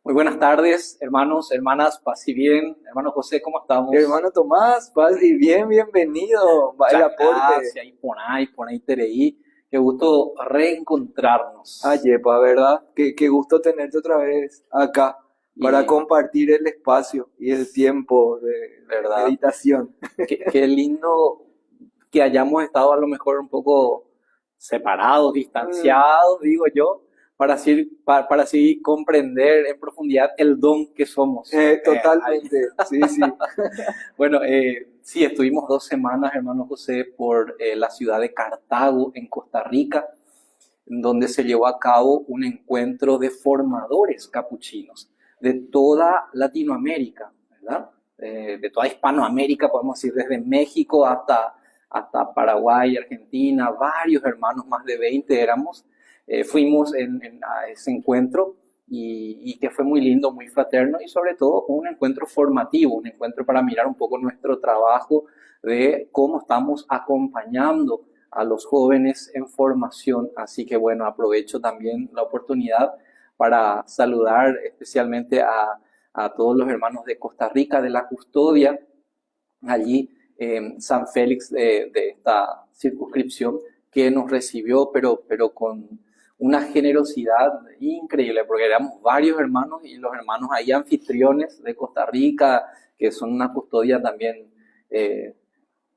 Muy buenas tardes, hermanos, hermanas, paz y bien. Hermano José, ¿cómo estamos? Hermano Tomás, paz y bienvenido. Va el Muchas aporte. gracias, y por ahí, Tereí. Qué gusto reencontrarnos. Yepa, ¿verdad? Qué gusto tenerte otra vez acá para Y, compartir el espacio y el tiempo de ¿verdad? meditación. Qué lindo que hayamos estado a lo mejor un poco separados, Mm, distanciados, digo yo, para así comprender en profundidad el don que somos. totalmente, sí, sí. Bueno, sí, estuvimos 2 semanas, hermano José, por la ciudad de Cartago, en Costa Rica, en donde se llevó a cabo un encuentro de formadores capuchinos de toda Latinoamérica, ¿verdad? De toda Hispanoamérica, podemos decir, desde México hasta Paraguay, Argentina, varios hermanos, más de 20 éramos. Fuimos a ese encuentro y que fue muy lindo, muy fraterno y sobre todo un encuentro formativo, un encuentro para mirar un poco nuestro trabajo de cómo estamos acompañando a los jóvenes en formación. Así que bueno, aprovecho también la oportunidad para saludar especialmente a todos los hermanos de Costa Rica, de la custodia, allí en San Félix de esta circunscripción, que nos recibió, pero con una generosidad increíble, porque éramos varios hermanos y los hermanos ahí anfitriones de Costa Rica, que son una custodia también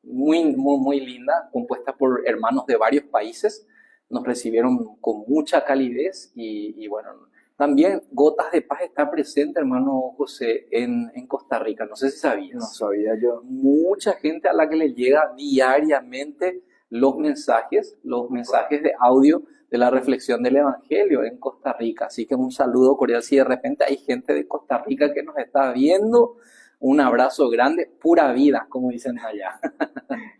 muy linda, compuesta por hermanos de varios países. Nos recibieron con mucha calidez y bueno, también Gotas de Paz está presente, hermano José, en Costa Rica. No sé si No sabías. sabía yo. Mucha gente a la que le llega diariamente los mensajes de audio de la reflexión del Evangelio en Costa Rica. Así que un saludo cordial. Si de repente hay gente de Costa Rica que nos está viendo, un abrazo grande, pura vida, como dicen allá.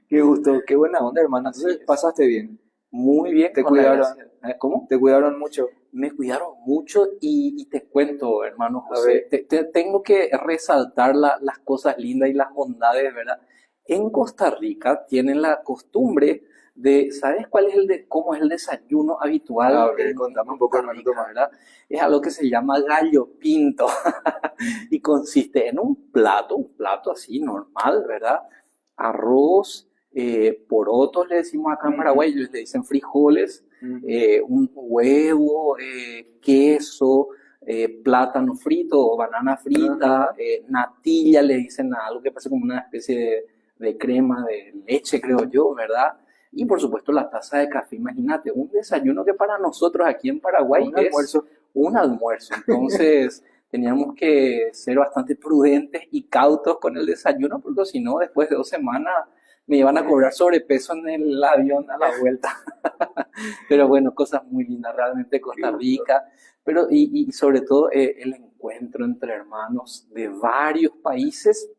Qué gusto, qué buena onda, hermano. Así Entonces es. pasaste bien. Muy bien, Te con la cuidaron, gracia. ¿Cómo? te cuidaron mucho. Me cuidaron mucho y te cuento, hermano A José, ver, tengo que resaltar las cosas lindas y las bondades, ¿verdad? En Costa Rica tienen la costumbre de, ¿sabes cuál es cómo es el desayuno a habitual ver, en contame un poco, Costa hermano Rica, Tomás. ¿verdad? Es algo que se llama gallo pinto y consiste en un plato así normal, ¿verdad? Arroz, porotos le decimos acá en Ujú, Paraguay, ellos le dicen frijoles, ujú. un huevo, queso, plátano frito o banana frita, Ajá. natilla, le dicen a algo que parece como una especie de crema de leche, creo yo, ¿verdad? Y por supuesto la taza de café, imagínate, un desayuno que para nosotros aquí en Paraguay Un es almuerzo. un almuerzo. Entonces teníamos que ser bastante prudentes y cautos con el desayuno, porque si no, después de 2 semanas me iban a cobrar sobrepeso en el avión a la vuelta. Pero bueno, cosas muy lindas, realmente Qué Costa gusto. Rica, pero y sobre todo el encuentro entre hermanos de varios países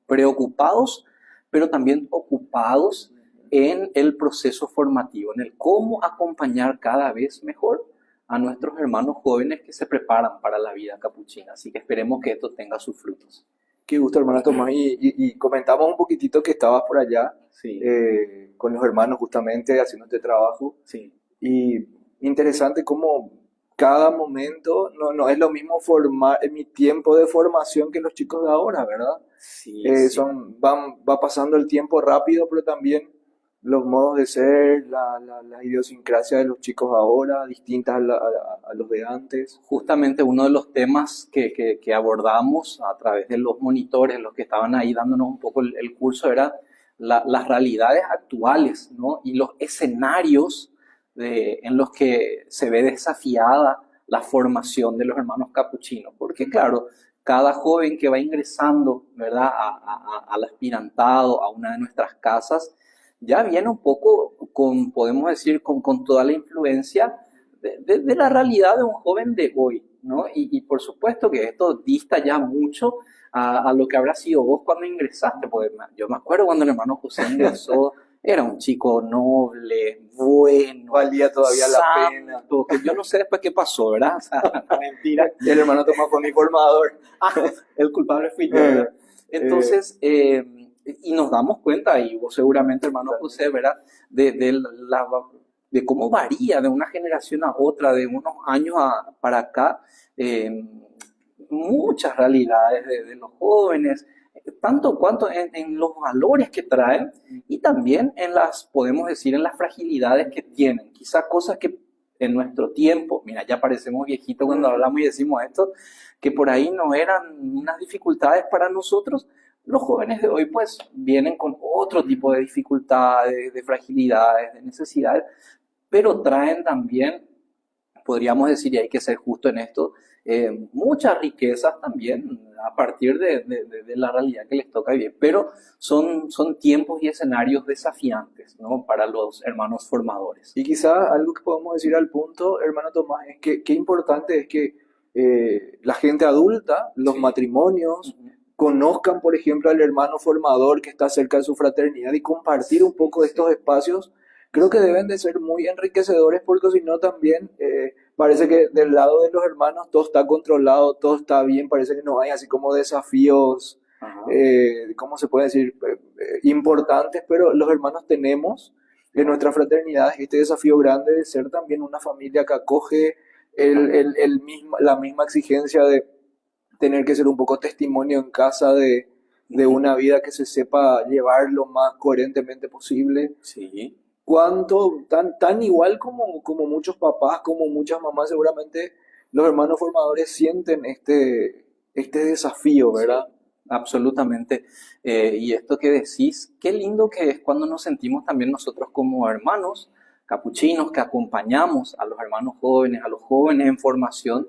preocupados, pero también ocupados en el proceso formativo, en el cómo acompañar cada vez mejor a nuestros hermanos jóvenes que se preparan para la vida capuchina. Así que esperemos que esto tenga sus frutos. Qué gusto, hermano Tomás. Y comentamos un poquitito que estabas por allá Sí, con los hermanos justamente haciendo este trabajo. sí, Y interesante cómo cada momento no es lo mismo formar en mi tiempo de formación que los chicos de ahora, ¿verdad? sí, sí. Va pasando el tiempo rápido, pero también los modos de ser, la idiosincrasia de los chicos ahora, distintas a los de antes. Justamente uno de los temas que abordamos a través de los monitores, los que estaban ahí dándonos un poco el curso, era las realidades actuales, ¿no? Y los escenarios en los que se ve desafiada la formación de los hermanos capuchinos. Porque claro, cada joven que va ingresando, ¿verdad?, al aspirantado, a una de nuestras casas, ya viene un poco con, podemos decir, con toda la influencia de la realidad de un joven de hoy, ¿no? Y por supuesto que esto dista ya mucho a lo que habrá sido vos cuando ingresaste, porque yo me acuerdo cuando el hermano José ingresó, era un chico noble, bueno, Valía todavía la pena. santo, que yo no sé después qué pasó, ¿verdad? O sea, mentira. El hermano Tomás fue mi formador. Ah, el culpable fui yo, Eh, ¿verdad? eh, Entonces, y nos damos cuenta, y vos seguramente, hermano José, ¿verdad? De cómo varía de una generación a otra, de unos años para acá, eh, muchas realidades de los jóvenes, tanto cuanto en los valores que traen y también en las, podemos decir, en las fragilidades que tienen. Quizás cosas que en nuestro tiempo, mira, ya parecemos viejitos cuando hablamos y decimos esto, que por ahí no eran unas dificultades para nosotros. Los jóvenes de hoy pues vienen con otro tipo de dificultades, de fragilidades, de necesidades, pero traen también, podríamos decir, y hay que ser justo en esto, muchas riquezas también a partir de la realidad que les toca vivir, pero son tiempos y escenarios desafiantes, ¿no? Para los hermanos formadores. Y quizás algo que podemos decir al punto, hermano Tomás, es que qué importante es que la gente adulta, los Sí. matrimonios, Ujú. conozcan, por ejemplo, al hermano formador que está cerca de su fraternidad y compartir un poco de estos espacios. Creo que deben de ser muy enriquecedores porque si no también parece que del lado de los hermanos todo está controlado, todo está bien, parece que no hay así como desafíos, Ajá. ¿cómo se puede decir? Importantes, pero los hermanos tenemos en nuestra fraternidad este desafío grande de ser también una familia que acoge la misma exigencia de tener que ser un poco testimonio en casa de Ujú. una vida que se sepa llevar lo más coherentemente posible. Sí. Cuánto, tan igual como muchos papás, como muchas mamás, seguramente los hermanos formadores sienten este desafío, Sí, ¿verdad? absolutamente. Y esto que decís, qué lindo que es cuando nos sentimos también nosotros como hermanos capuchinos que acompañamos a los hermanos jóvenes, a los jóvenes en formación,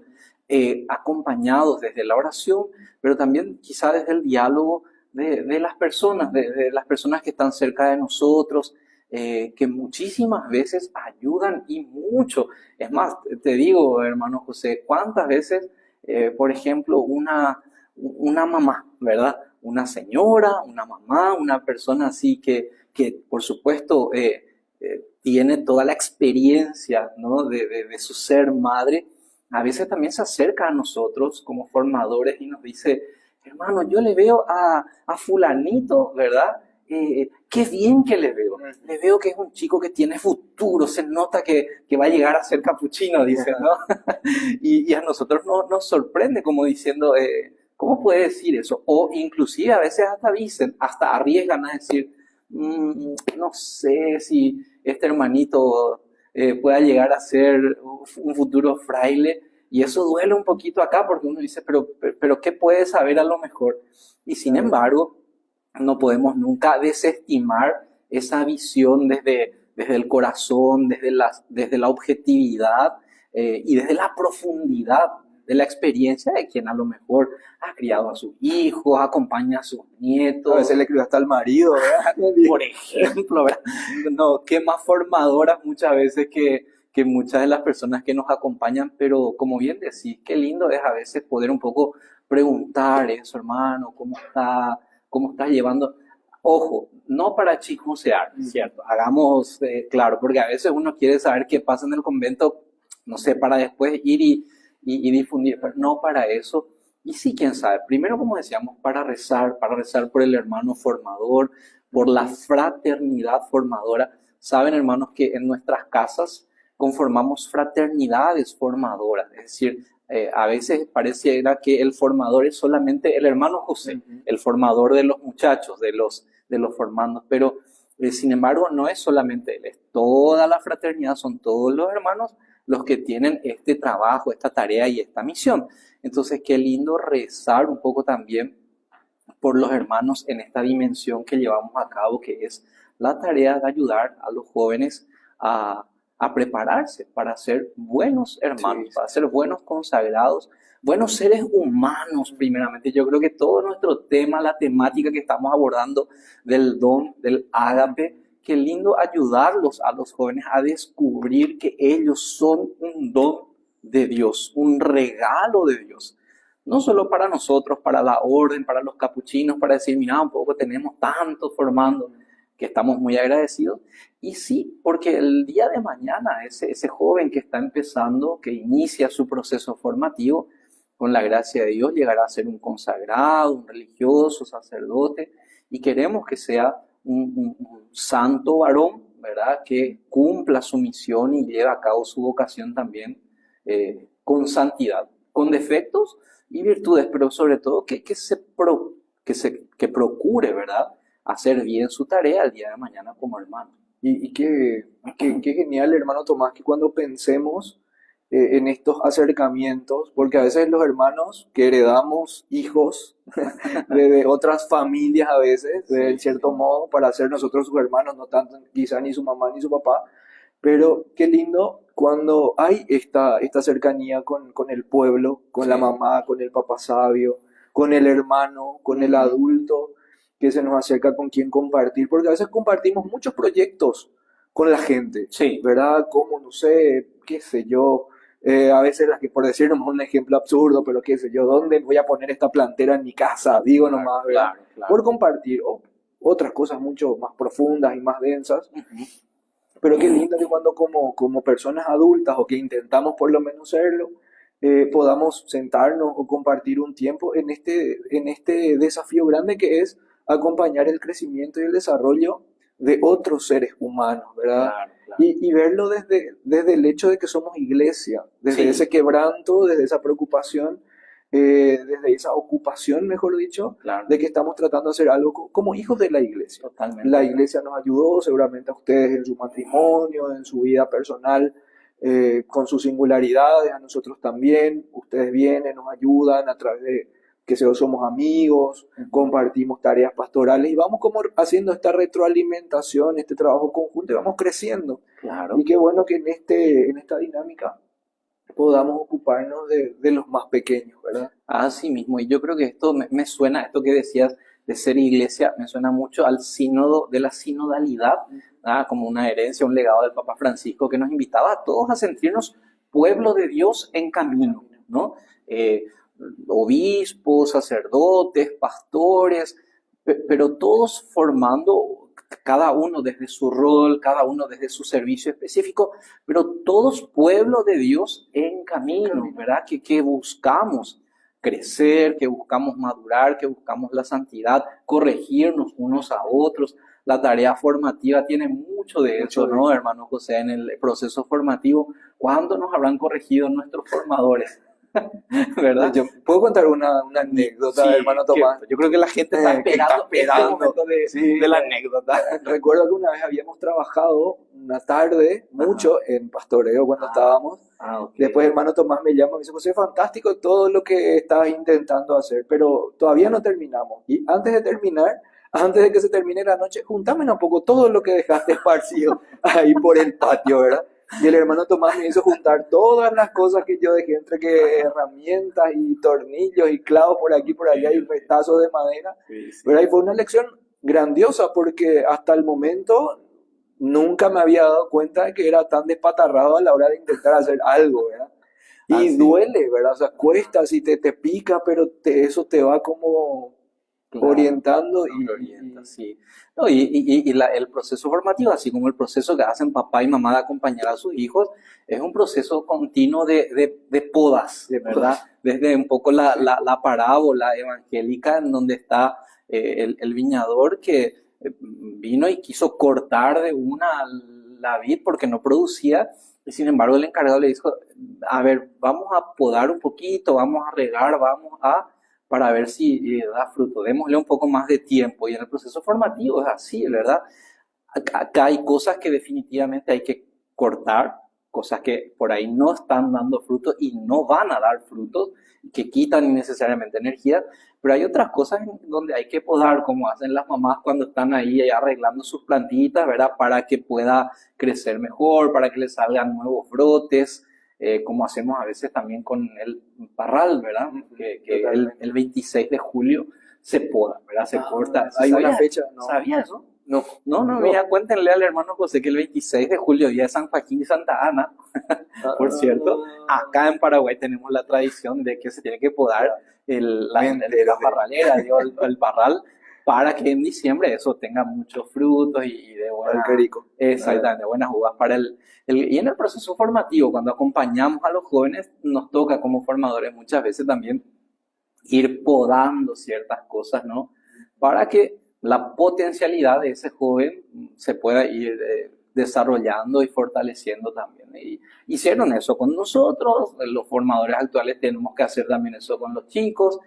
acompañados desde la oración, pero también quizá desde el diálogo de las personas, de las personas que están cerca de nosotros, que muchísimas veces ayudan y mucho. Es más, te digo, hermano José, cuántas veces, por ejemplo, una mamá, ¿verdad? Una señora, una mamá, una persona así que por supuesto, tiene toda la experiencia, ¿no? De su ser madre, a veces también se acerca a nosotros como formadores y nos dice, hermano, yo le veo a fulanito, ¿verdad? Qué bien que le veo que es un chico que tiene futuro, se nota que va a llegar a ser capuchino, dice, ¿no? Y a nosotros nos sorprende como diciendo, ¿cómo puede decir eso? O inclusive a veces hasta dicen, hasta arriesgan a decir, no sé si este hermanito pueda llegar a ser un futuro fraile. Y eso duele un poquito acá porque uno dice, pero ¿qué puede saber a lo mejor? Y sin embargo, no podemos nunca desestimar esa visión desde el corazón, desde la objetividad y desde la profundidad de la experiencia de quien a lo mejor ha criado a sus hijos, acompaña a sus A veces nietos, le escribo hasta al marido, ¿verdad? por ejemplo, ¿verdad? No, qué más formadoras muchas veces que muchas de las personas que nos acompañan, pero como bien decís, qué lindo es a veces poder un poco preguntar eso, hermano, cómo estás llevando. Ojo, no para chismosear, ¿cierto? Hagamos claro, porque a veces uno quiere saber qué pasa en el convento, no sé, para después ir y difundir, pero no para eso. Y sí, quién sabe, primero como decíamos, para rezar por el hermano formador, por la fraternidad formadora. Saben, hermanos, que en nuestras casas conformamos fraternidades formadoras, es decir, a veces pareciera que el formador es solamente el hermano José, el formador de los muchachos, de los formandos, pero sin embargo no es solamente él, es toda la fraternidad, son todos los hermanos los que tienen este trabajo, esta tarea y esta misión. Entonces, qué lindo rezar un poco también por los hermanos en esta dimensión que llevamos a cabo, que es la tarea de ayudar a los jóvenes a prepararse para ser buenos hermanos, Sí, sí. para ser buenos consagrados, buenos seres humanos primeramente. Yo creo que todo nuestro tema, la temática que estamos abordando del don, del ágape, qué lindo ayudarlos a los jóvenes a descubrir que ellos son un don de Dios, un regalo de Dios. No solo para nosotros, para la orden, para los capuchinos, para decir, mira, un poco tenemos tantos formando, que estamos muy agradecidos. Y sí, porque el día de mañana, ese joven que está empezando, que inicia su proceso formativo, con la gracia de Dios, llegará a ser un consagrado, un religioso, sacerdote, y queremos que sea un santo varón, ¿verdad? Que cumpla su misión y lleve a cabo su vocación también con santidad. con defectos y virtudes, pero sobre todo que procure, ¿verdad? Hacer bien su tarea el día de mañana como hermano. Y qué genial, hermano Tomás, que cuando pensemos en estos acercamientos, porque a veces los hermanos que heredamos hijos de otras familias a veces, de Sí, cierto sí. modo, para ser nosotros sus hermanos, no tanto quizá ni su mamá ni su papá, pero qué lindo cuando hay esta cercanía con el pueblo, con la Sí. mamá, con el papá sabio, con el hermano, con el Ujú. adulto que se nos acerca con quien compartir, porque a veces compartimos muchos proyectos con la gente, Sí, ¿verdad? Como, no sé, qué sé yo, a veces las que por decirnos un ejemplo absurdo, pero qué sé yo, ¿dónde voy a poner esta plantera en mi casa? Digo claro, nomás, ¿verdad? claro, Por claro. compartir otras cosas mucho más profundas y más densas. Ujú. Pero qué lindo que cuando como personas adultas o que intentamos por lo menos serlo, podamos sentarnos o compartir un tiempo en este desafío grande que es acompañar el crecimiento y el desarrollo de otros seres humanos, ¿verdad? Claro, claro. Y verlo desde el hecho de que somos iglesia, desde ese Sí, quebranto, desde esa preocupación, desde esa ocupación, mejor dicho, claro, de que estamos tratando de hacer algo como hijos de la iglesia. totalmente La de acuerdo. iglesia nos ayudó seguramente a ustedes en su matrimonio, en su vida personal, con sus singularidades, a nosotros también. Ustedes vienen, nos ayudan a través de que somos amigos, Ujú. compartimos tareas pastorales y vamos como haciendo esta retroalimentación, este trabajo conjunto y vamos creciendo. Y Claro. qué bueno que en esta dinámica podamos ocuparnos de los más pequeños, ¿verdad? Así mismo, y yo creo que esto me suena, esto que decías de ser iglesia, me suena mucho al sínodo de la sinodalidad, como una herencia, un legado del Papa Francisco que nos invitaba a todos a sentirnos pueblo de Dios en camino, ¿no? Eh, Obispos, sacerdotes, pastores, pero todos formando, cada uno desde su rol, cada uno desde su servicio específico, pero todos pueblo de Dios en camino, ¿verdad? Que buscamos crecer, que buscamos madurar, que buscamos la santidad, corregirnos unos a otros. La tarea formativa tiene mucho de Mucho eso, de ¿no, eso. hermano José? En el proceso formativo, ¿cuándo nos habrán corregido nuestros formadores? ¿Verdad? Yo puedo contar una anécdota, Sí, hermano Tomás, yo creo que la gente está que está esperando este esperando. momento Sí, de la anécdota. recuerdo que una vez habíamos trabajado una tarde Ajá. mucho en pastoreo cuando Ah, estábamos. ok. Después hermano Tomás me llama y me dice, José, fantástico todo lo que estabas intentando hacer, pero todavía no terminamos. Y antes de terminar, antes de que se termine la noche, juntame un poco todo lo que dejaste esparcido ahí por el patio, ¿verdad? Y el hermano Tomás me hizo juntar todas las cosas que yo dejé entre que herramientas y tornillos y clavos por aquí, por Ok, allá y ok. retazos de madera. Sí, sí. ¿Verdad? Y fue una lección grandiosa porque hasta el momento nunca me había dado cuenta de que era tan despatarrado a la hora de intentar hacer algo, ¿verdad? Y Así mismo. duele, ¿verdad? O sea, cuesta, si te pica, pero eso te va como Claro, orientando no te orienta, sí. No, el proceso formativo, así como el proceso que hacen papá y mamá de acompañar a sus hijos, es un proceso continuo de podas, ¿verdad? después, Desde un poco la parábola evangélica en donde está el viñador que vino y quiso cortar de una la vid porque no producía, y sin embargo el encargado le dijo, a ver, vamos a podar un poquito, vamos a regar, vamos a para ver si da fruto. Démosle un poco más de tiempo. Y en el proceso formativo es así, ¿verdad? Acá hay cosas que definitivamente hay que cortar, cosas que por ahí no están dando frutos y no van a dar frutos, que quitan innecesariamente energía, pero hay otras cosas donde hay que podar, como hacen las mamás cuando están ahí arreglando sus plantitas, ¿verdad? Para que pueda crecer mejor, para que le salgan nuevos brotes, como hacemos a veces también con el parral, ¿verdad? Que totalmente. el 26 de julio se poda, ¿verdad? Se corta. Hay una ¿Sabía, fecha, ¿no? ¿sabía eso? No, No, no, no. mira, cuéntenle al hermano José que el 26 de julio, día de San Joaquín y Santa Ana, por cierto, acá en Paraguay tenemos la tradición de que se tiene que podar Ya, la parralera, digo, el parral, para que en diciembre eso tenga muchos frutos y de para el buena, perico. exactamente, buenas uvas para y en el proceso formativo, cuando acompañamos a los jóvenes, nos toca como formadores muchas veces también ir podando ciertas cosas, ¿no? Para que la potencialidad de ese joven se pueda ir desarrollando y fortaleciendo también. Y hicieron eso con nosotros, los formadores actuales tenemos que hacer también eso con los chicos.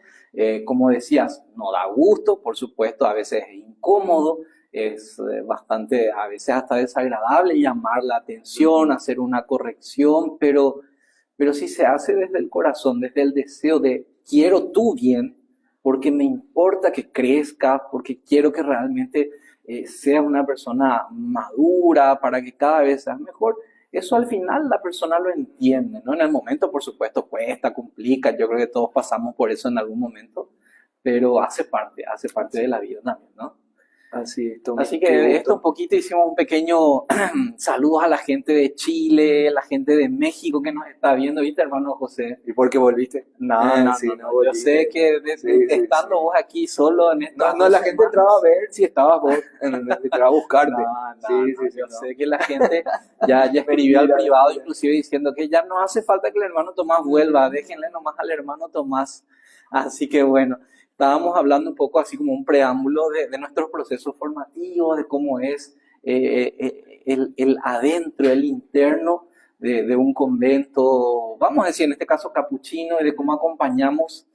Como decías, no da gusto, por supuesto, a veces es incómodo, es bastante, a veces hasta desagradable llamar la atención, hacer una corrección, pero si se hace desde el corazón, desde el deseo de quiero tu bien, porque me importa que crezca, porque quiero que realmente sea una persona madura, para que cada vez seas mejor. Eso al final la persona lo entiende, ¿no? En el momento, por supuesto, cuesta, complica, yo creo que todos pasamos por eso en algún momento, pero hace parte de la vida también, ¿no? Así es, Tommy. Así Qué que de gusto. esto un poquito hicimos un pequeño saludos a la gente de Chile, la gente de México que nos está viendo, ¿viste, hermano José? ¿Y por qué volviste? No. Yo Volviste. sé que Sí, estando vos aquí solo en estas No, dos la gente semanas, entraba a ver si estabas vos, entraba a buscarte. yo No. sé que la gente ya escribió al Mentira, privado, mentira. inclusive diciendo que ya no hace falta que el hermano Tomás vuelva, déjenle nomás al hermano Tomás. Así que bueno, estábamos hablando un poco así como un preámbulo de nuestros procesos formativos, de cómo es el adentro, el interno de un convento, vamos a decir en este caso capuchino, y de cómo acompañamos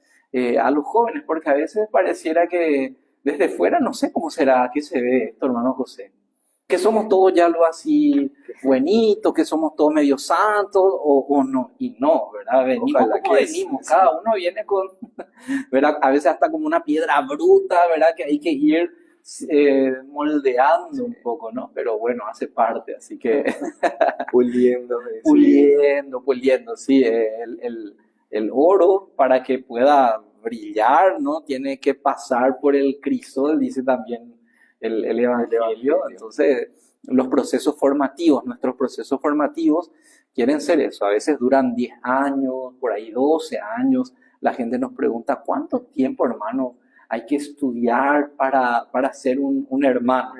a los jóvenes, porque a veces pareciera que desde fuera no sé cómo será que se ve esto, hermano José. Que somos todos ya lo así buenitos, que somos todos medio santos o no. Y no, ¿verdad? Venimos Ojalá como que venimos, sí. cada uno viene con, ¿verdad? A veces hasta como una piedra bruta, ¿verdad? Que hay que ir moldeando un poco, ¿no? Pero bueno, hace parte, así que Puliendo, puliendo, sí, el oro para que pueda brillar, ¿no? Tiene que pasar por el crisol, dice también el Evangelio. Entonces, los procesos formativos, nuestros procesos formativos quieren ser eso. A veces duran 10 años, por ahí 12 años. La gente nos pregunta, ¿cuánto tiempo, hermano, hay que estudiar para ser un hermano?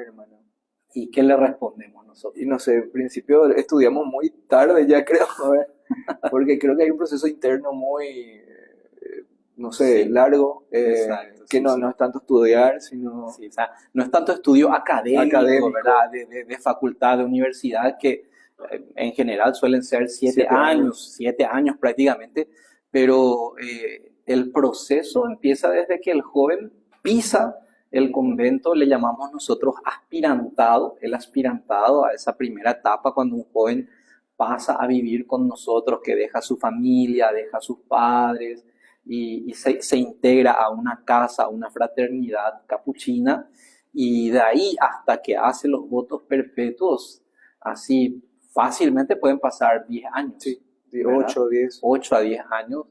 ¿Y qué le respondemos nosotros? Y no sé, en principio estudiamos muy tarde ya creo, a ver, porque creo que hay un proceso interno muy, no sé, Sí, largo, exacto, que sí, no, sí. no es tanto estudiar, sino Sí, o sea, no es tanto estudio académico, académico. ¿verdad? De facultad, de universidad, que en general suelen ser 7 7 años, 7 años prácticamente, pero el proceso empieza desde que el joven pisa el convento, le llamamos nosotros aspirantado, el aspirantado a esa primera etapa cuando un joven pasa a vivir con nosotros, que deja su familia, deja sus padres, y se integra a una casa, a una fraternidad capuchina, y de ahí hasta que hace los votos perpetuos, así fácilmente pueden pasar 10 años, Sí, ¿verdad? 8, 10. 8 a 10 años,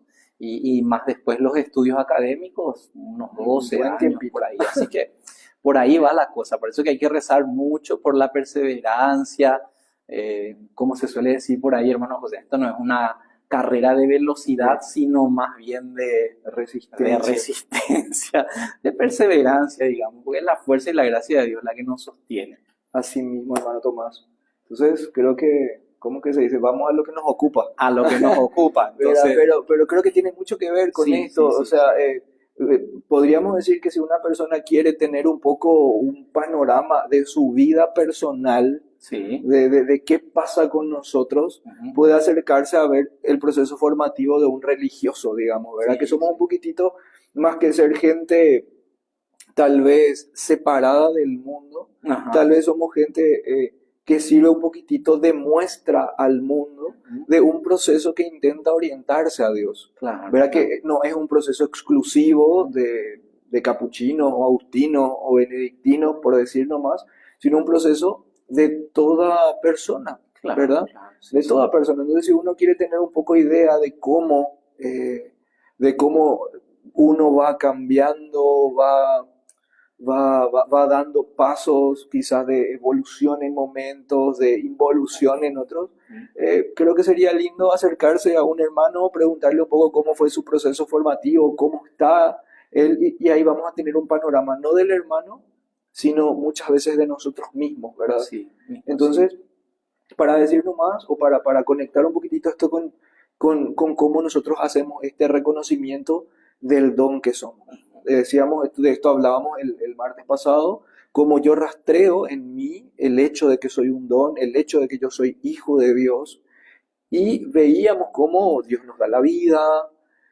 y más después los estudios académicos, unos 12 Buen años tiempito. por ahí, así que por ahí va la cosa, por eso que hay que rezar mucho por la perseverancia, como se suele decir por ahí, hermano José, esto no es una carrera de velocidad, sino más bien de resistencia, de perseverancia, digamos, porque es la fuerza y la gracia de Dios la que nos sostiene. Así mismo, hermano Tomás. Entonces, creo que, ¿cómo que se dice? Vamos a lo que nos ocupa. A lo que nos ocupa. Entonces, Pero creo que tiene mucho que ver con sí, esto. sí, sí, O sea, podríamos decir que si una persona quiere tener un poco un panorama de su vida personal, sí. de qué pasa con nosotros, Ujú. puede acercarse a ver el proceso formativo de un religioso, digamos, ¿verdad? Sí, Que somos sí. un poquitito más que ser gente tal vez separada del mundo, Ajá. tal vez somos gente que sirve un poquitito de muestra al mundo Ujú. de un proceso que intenta orientarse a Dios. Claro, ¿Verdad? claro. Que no es un proceso exclusivo de capuchinos o agustinos o benedictinos, por decir nomás, sino un proceso de toda persona, Claro, ¿verdad? claro, sí, De sí. toda persona. Entonces, si uno quiere tener un poco idea de cómo uno va cambiando, va dando pasos quizás de evolución en momentos, de involución en otros, creo que sería lindo acercarse a un hermano, preguntarle un poco cómo fue su proceso formativo, cómo está él, y ahí vamos a tener un panorama no del hermano, sino muchas veces de nosotros mismos, ¿verdad? Sí, Entonces, para decir nomás, o para conectar un poquitito esto con cómo nosotros hacemos este reconocimiento del don que somos. Decíamos, de esto hablábamos el martes pasado, como yo rastreo en mí el hecho de que soy un don, el hecho de que yo soy hijo de Dios, y veíamos cómo Dios nos da la vida,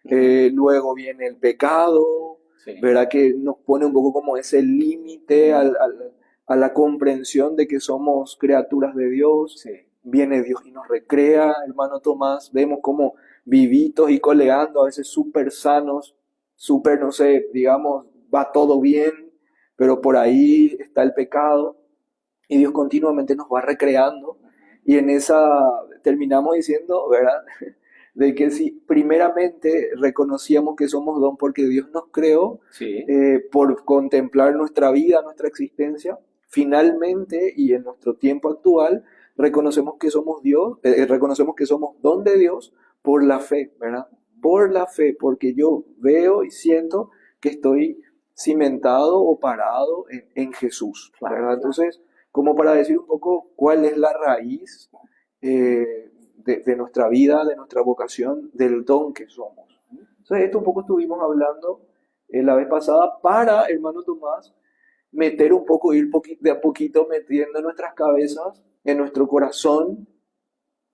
luego viene el pecado, Sí, ¿verdad? Que nos pone un poco como ese límite a la comprensión de que somos criaturas de Dios. sí. Viene Dios y nos recrea, hermano Tomás. Vemos como vivitos y coleando, a veces súper sanos, súper, no sé, digamos, va todo bien, pero por ahí está el pecado y Dios continuamente nos va recreando. Y en esa terminamos diciendo, ¿verdad? De que si primeramente reconocíamos que somos don porque Dios nos creó, Sí, por contemplar nuestra vida, nuestra existencia, finalmente y en nuestro tiempo actual, reconocemos que somos Dios, reconocemos que somos don de Dios por la fe, ¿verdad? Por la fe, porque yo veo y siento que estoy cimentado o parado en Jesús, claro, ¿verdad? Entonces, como para decir un poco cuál es la raíz de nuestra vida, de nuestra vocación, del don que somos. Entonces, esto un poco estuvimos hablando la vez pasada para, hermano Tomás, meter un poco, ir de a poquito metiendo en nuestras cabezas, en nuestro corazón,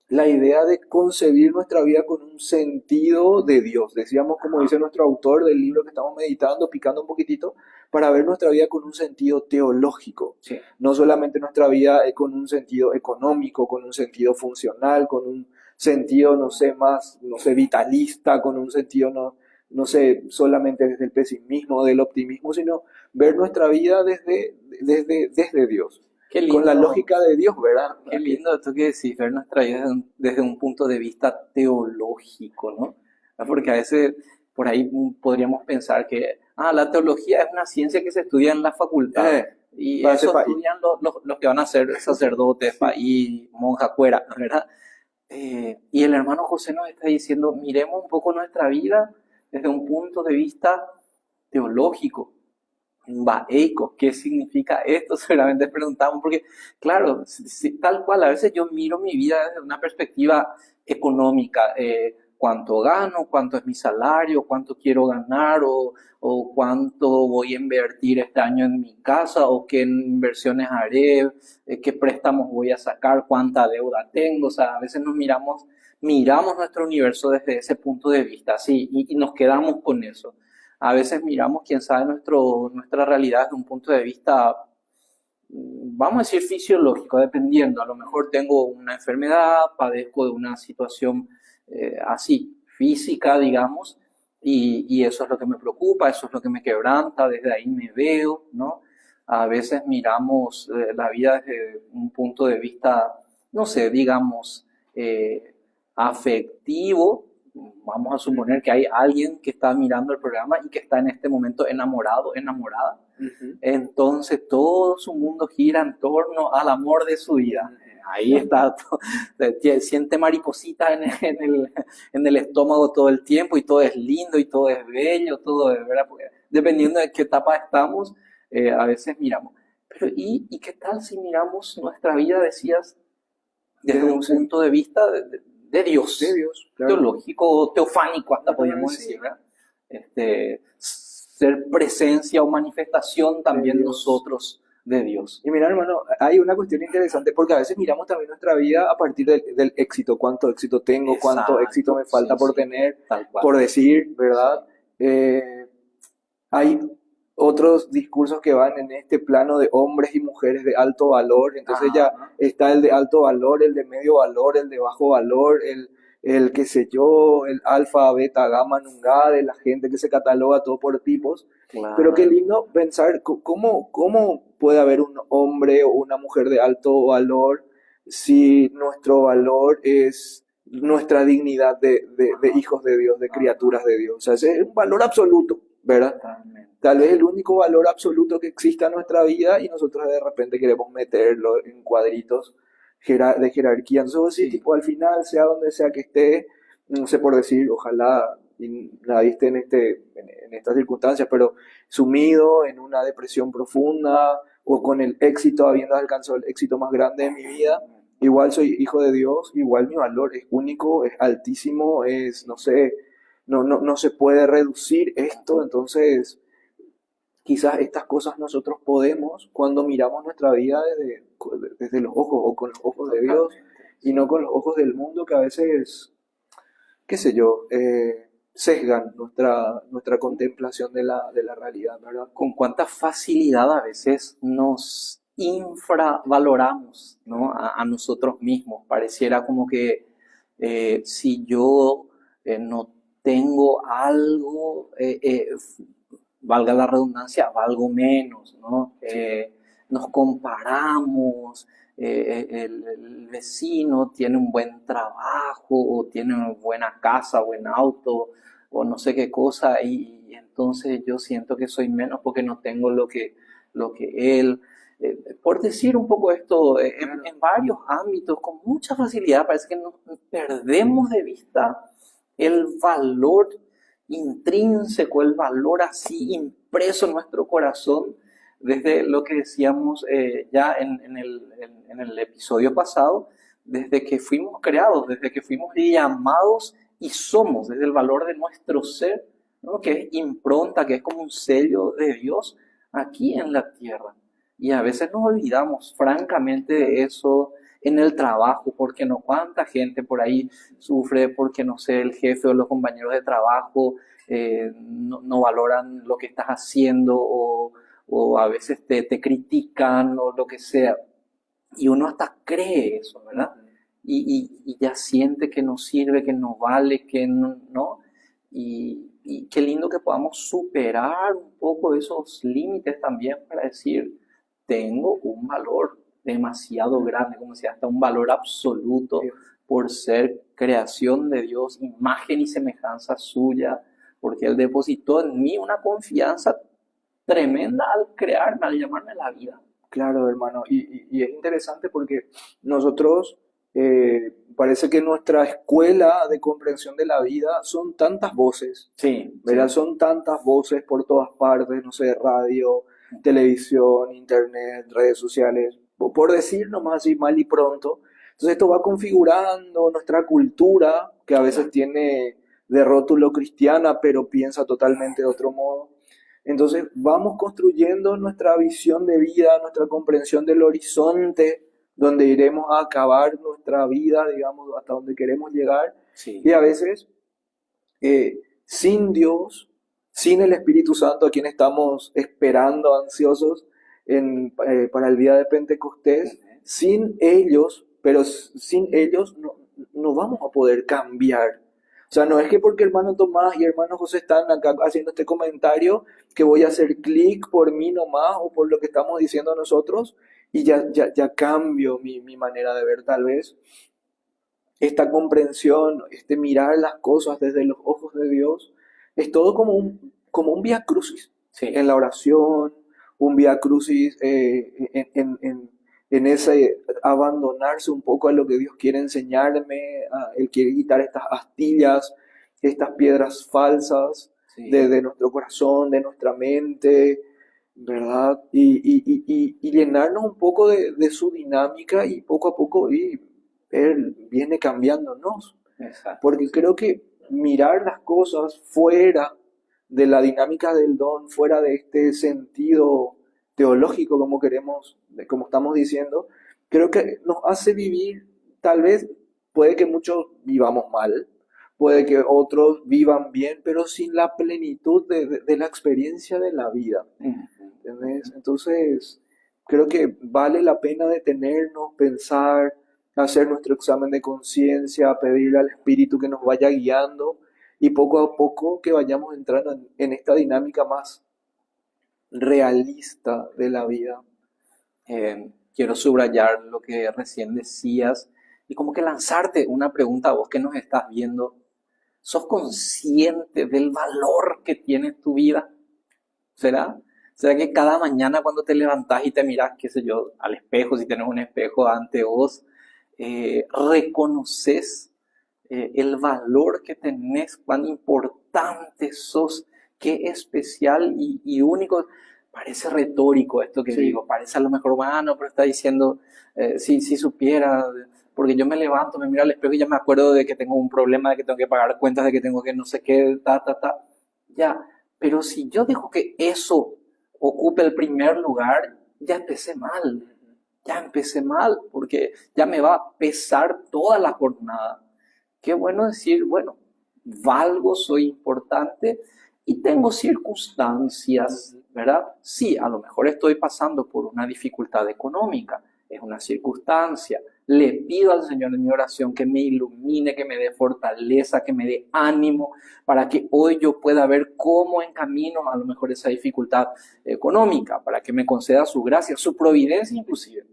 la idea de concebir nuestra vida con un sentido de Dios. Decíamos, como dice nuestro autor del libro que estamos meditando, picando un poquitito, para ver nuestra vida con un sentido teológico. sí. No solamente nuestra vida con un sentido económico, con un sentido funcional, con un sentido, no sé, más, no sé, vitalista, con un sentido, no sé, solamente desde el pesimismo, del optimismo, sino ver nuestra vida desde Dios. Qué Con la lindo, lógica de Dios, ¿verdad? qué lindo esto que decís, ver nuestra vida desde un punto de vista teológico, ¿no? Porque a veces por ahí podríamos pensar que, la teología es una ciencia que se estudia en la facultad y Para ese eso país. estudian los que van a ser sacerdotes, Sí. país, monja, cuera, ¿verdad? Y el hermano José nos está diciendo, miremos un poco nuestra vida desde un punto de vista teológico, vaeico, ¿qué significa esto? Seguramente preguntamos, porque claro, tal cual, a veces yo miro mi vida desde una perspectiva económica, cuánto gano, cuánto es mi salario, cuánto quiero ganar o cuánto voy a invertir este año en mi casa o qué inversiones haré, qué préstamos voy a sacar, cuánta deuda tengo, o sea, a veces miramos nuestro universo desde ese punto de vista, sí, y nos quedamos con eso. A veces miramos, quién sabe, nuestra realidad desde un punto de vista, vamos a decir, fisiológico, dependiendo. A lo mejor tengo una enfermedad, padezco de una situación así, física, digamos, y eso es lo que me preocupa, eso es lo que me quebranta, desde ahí me veo, ¿no? A veces miramos la vida desde un punto de vista, no sé, digamos, afectivo. Vamos a suponer que hay alguien que está mirando el programa y que está en este momento enamorado, enamorada. Ujú. Entonces todo su mundo gira en torno al amor de su vida. Ahí está, siente maripositas en el estómago todo el tiempo y todo es lindo y todo es bello, todo es, ¿verdad? Porque dependiendo de qué etapa estamos, a veces miramos. Pero ¿y qué tal si miramos nuestra vida, decías, desde Desde un un sentido punto de vista de de Dios, Dios, claro. teológico, teofánico hasta podríamos decir, Sí, ¿verdad? Ser presencia o manifestación de también Dios. nosotros de Dios. Y mira, hermano, hay una cuestión interesante porque a veces miramos también nuestra vida a partir del éxito, cuánto éxito tengo, cuánto éxito Exacto, me falta sí, por sí, tener, tal cual. por decir, Sí, ¿verdad? Hay otros discursos que van en este plano de hombres y mujeres de alto valor, entonces ya ajá, está el de alto valor, el de medio valor, el de bajo valor, el qué sé yo, el alfa, beta, gamma, nunca, de la gente que se cataloga todo por tipos. Pero qué claro, lindo pensar cómo puede haber un hombre o una mujer de alto valor si nuestro valor es nuestra dignidad de hijos de Dios, de criaturas de Dios. O sea, ese es un valor absoluto, ¿verdad? totalmente. Tal vez el único valor absoluto que exista en nuestra vida y nosotros de repente queremos meterlo en cuadritos de jerarquía. Entonces, sí, Sí, tipo, al final, sea donde sea que esté, no sé por decir, ojalá y nadie esté en estas circunstancias, pero sumido en una depresión profunda o con el éxito, habiendo alcanzado el éxito más grande de mi vida, igual soy hijo de Dios, igual mi valor es único, es altísimo, es, no sé, no se puede reducir esto, entonces quizás estas cosas nosotros podemos cuando miramos nuestra vida desde los ojos o con los ojos de Dios Totalmente. y no con los ojos del mundo que a veces, qué sé yo, sesgan nuestra contemplación de la realidad, ¿verdad? Con cuánta facilidad a veces nos infravaloramos, ¿no? A nosotros mismos. Pareciera como que si yo no tengo algo, valga la redundancia, valgo menos, ¿no? Sí, Nos comparamos, el vecino tiene un buen trabajo o tiene una buena casa, buen auto o no sé qué cosa y entonces yo siento que soy menos porque no tengo lo que él. Por decir un poco esto, claro, en varios ámbitos, con mucha facilidad, parece que nos perdemos de vista el valor intrínseco, el valor así impreso en nuestro corazón, desde lo que decíamos ya en el episodio pasado, desde que fuimos creados, desde que fuimos llamados y somos, desde el valor de nuestro ser, ¿no? Que es impronta, que es como un sello de Dios aquí en la tierra. Y a veces nos olvidamos francamente de eso en el trabajo, porque no cuánta gente por ahí sufre porque, no sé, el jefe o los compañeros de trabajo no valoran lo que estás haciendo o a veces te critican o lo que sea. Y uno hasta cree eso, ¿verdad? ujú, Y ya siente que no sirve, que no vale, que no, ¿no? Y qué lindo que podamos superar un poco esos límites también para decir, tengo un valor demasiado grande, como decía, hasta un valor absoluto sí. por ser creación de Dios, imagen y semejanza suya, porque Él depositó en mí una confianza tremenda al crearme, al llamarme a la vida. Claro, hermano, y es interesante porque nosotros parece que nuestra escuela de comprensión de la vida son tantas voces, Sí, ¿verdad? sí. Son tantas voces por todas partes, no sé, radio, televisión, internet, redes sociales, por decir nomás así mal y pronto. Entonces esto va configurando nuestra cultura, que a veces Claro. tiene de rótulo cristiana, pero piensa totalmente de otro modo. Entonces vamos construyendo nuestra visión de vida, nuestra comprensión del horizonte, donde iremos a acabar nuestra vida, digamos, hasta donde queremos llegar. Y Sí, a veces, sin Dios, sin el Espíritu Santo, a quien estamos esperando, ansiosos para el día de Pentecostés, sin ellos, pero sin ellos no vamos a poder cambiar. O sea, no es que porque hermano Tomás y hermano José están acá haciendo este comentario, que voy a hacer clic por mí nomás o por lo que estamos diciendo nosotros y ya cambio mi manera de ver tal vez. Esta comprensión, este mirar las cosas desde los ojos de Dios, es todo como un vía crucis en sí. la oración, un vía crucis en ese abandonarse un poco a lo que Dios quiere enseñarme, Él quiere quitar estas astillas, estas piedras falsas Sí, de nuestro corazón, de nuestra mente, ¿verdad? Y llenarnos un poco de su dinámica y poco a poco Él viene cambiándonos. exacto, Porque sí. creo que mirar las cosas fuera de la dinámica del don, fuera de este sentido teológico como queremos, como estamos diciendo, creo que nos hace vivir, tal vez puede que muchos vivamos mal, puede que otros vivan bien, pero sin la plenitud de la experiencia de la vida. Ujú, ¿Entendés? ujú. Entonces, creo que vale la pena detenernos, pensar, hacer nuestro examen de conciencia, pedirle al Espíritu que nos vaya guiando y poco a poco que vayamos entrando en esta dinámica más realista de la vida. Quiero subrayar lo que recién decías y como que lanzarte una pregunta a vos que nos estás viendo. ¿Sos consciente del valor que tiene tu vida? ¿Será? ¿Será que cada mañana cuando te levantás y te mirás, qué sé yo, al espejo, si tenés un espejo ante vos, reconoces el valor que tenés, cuán importante sos, qué especial y único? Parece retórico esto que Sí, digo, parece a lo mejor humano, pero está diciendo, si supiera, porque yo me levanto, me miro al espejo y ya me acuerdo de que tengo un problema, de que tengo que pagar cuentas, de que tengo que no sé qué, ta, ta, ta, ya, pero si yo dejo que eso ocupe el primer lugar, ya empecé mal, porque ya me va a pesar toda la jornada. Qué bueno decir, bueno, valgo, soy importante y tengo circunstancias, ¿verdad? Sí, a lo mejor estoy pasando por una dificultad económica, es una circunstancia. Le pido al Señor en mi oración que me ilumine, que me dé fortaleza, que me dé ánimo, para que hoy yo pueda ver cómo encamino a lo mejor esa dificultad económica, para que me conceda su gracia, su providencia inclusive.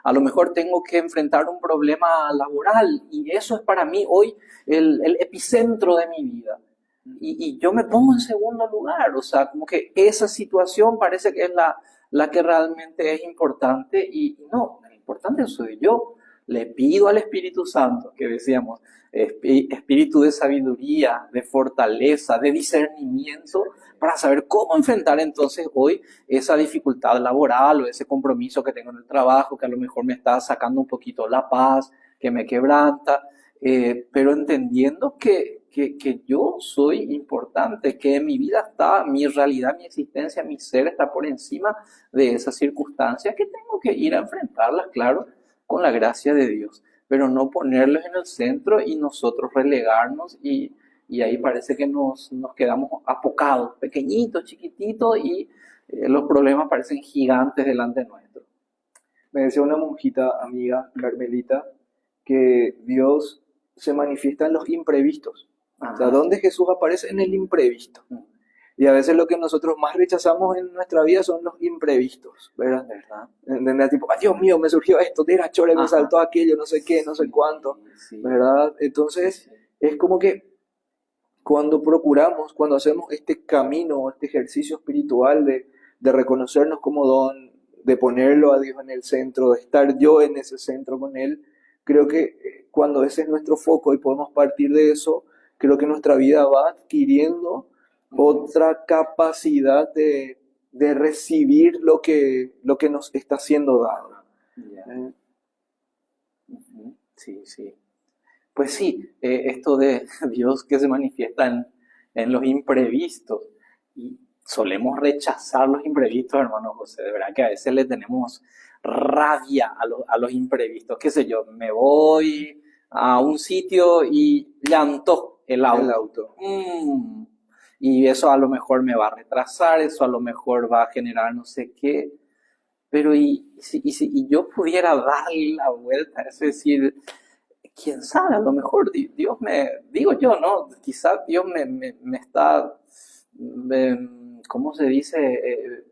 A lo mejor tengo que enfrentar un problema laboral y eso es para mí hoy el epicentro de mi vida. Y yo me pongo en segundo lugar, o sea, como que esa situación parece que es la que realmente es importante y no, lo importante soy yo. Le pido al Espíritu Santo, que decíamos, espíritu de sabiduría, de fortaleza, de discernimiento, para saber cómo enfrentar entonces hoy esa dificultad laboral o ese compromiso que tengo en el trabajo, que a lo mejor me está sacando un poquito la paz, que me quebranta, pero entendiendo que yo soy importante, que mi vida está, mi realidad, mi existencia, mi ser está por encima de esas circunstancias que tengo que ir a enfrentarlas, claro, con la gracia de Dios, pero no ponerlos en el centro y nosotros relegarnos y ahí parece que nos quedamos apocados, pequeñitos, chiquititos y los problemas parecen gigantes delante nuestro. Me decía una monjita amiga, Carmelita, que Dios se manifiesta en los imprevistos. O sea, Ajá. ¿dónde Jesús aparece? En el imprevisto. Y a veces lo que nosotros más rechazamos en nuestra vida son los imprevistos, ¿verdad? ¿Verdad? ¿Entendés? Tipo, "Ay, Dios mío, me surgió esto, era chore, me Ajá. saltó aquello, no sé qué, no sé Sí, cuánto", sí, ¿verdad? sí, Entonces, sí. es como que cuando procuramos, cuando hacemos este camino, este ejercicio espiritual de reconocernos como don, de ponerlo a Dios en el centro, de estar yo en ese centro con Él, creo que cuando ese es nuestro foco y podemos partir de eso, creo que nuestra vida va adquiriendo otra capacidad de recibir lo que nos está siendo dado. Ya. ¿Eh? Ujú. Sí, sí. Pues sí, esto de Dios que se manifiesta en los imprevistos. Y solemos rechazar los imprevistos, hermano José. De verdad que a veces le tenemos rabia a los imprevistos. Qué sé yo, me voy a un sitio y llantó el El auto. auto. Y eso a lo mejor me va a retrasar, eso a lo mejor va a generar no sé qué. Pero y yo pudiera darle la vuelta, es decir, quién sabe, a lo mejor Dios digo yo, ¿no? Quizás Dios me está, ¿cómo se dice?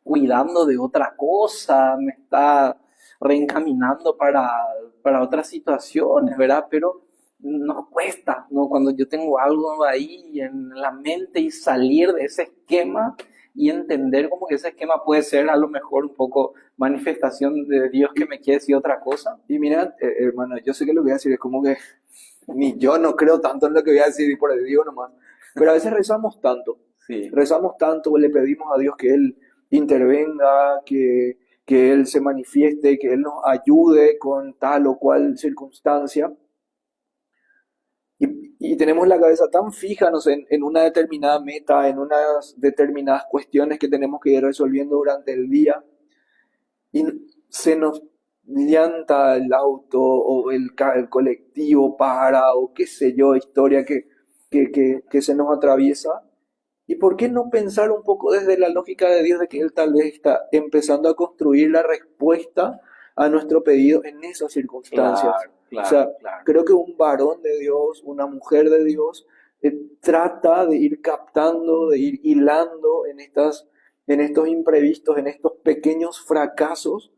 Cuidando de otra cosa, me está reencaminando para otras situaciones, ¿verdad? Pero nos cuesta, ¿no? Cuando yo tengo algo ahí en la mente y salir de ese esquema y entender como que ese esquema puede ser a lo mejor un poco manifestación de Dios que me quiere decir otra cosa. Y mira, hermano, yo sé que lo que voy a decir es como que ni yo no creo tanto en lo que voy a decir y por el Dios nomás. Pero a veces Sí. rezamos tanto, le pedimos a Dios que Él intervenga, que Él se manifieste, que Él nos ayude con tal o cual circunstancia. Y tenemos la cabeza tan fija, no sé, en una determinada meta, en unas determinadas cuestiones que tenemos que ir resolviendo durante el día, y se nos llanta el auto o el colectivo para, o qué sé yo, historia que se nos atraviesa. ¿Y por qué no pensar un poco desde la lógica de Dios de que Él tal vez está empezando a construir la respuesta a nuestro pedido en esas circunstancias? Claro, O sea, claro, claro. creo que un varón de Dios, una mujer de Dios, trata de ir captando, de ir hilando en estos imprevistos, en estos pequeños fracasos,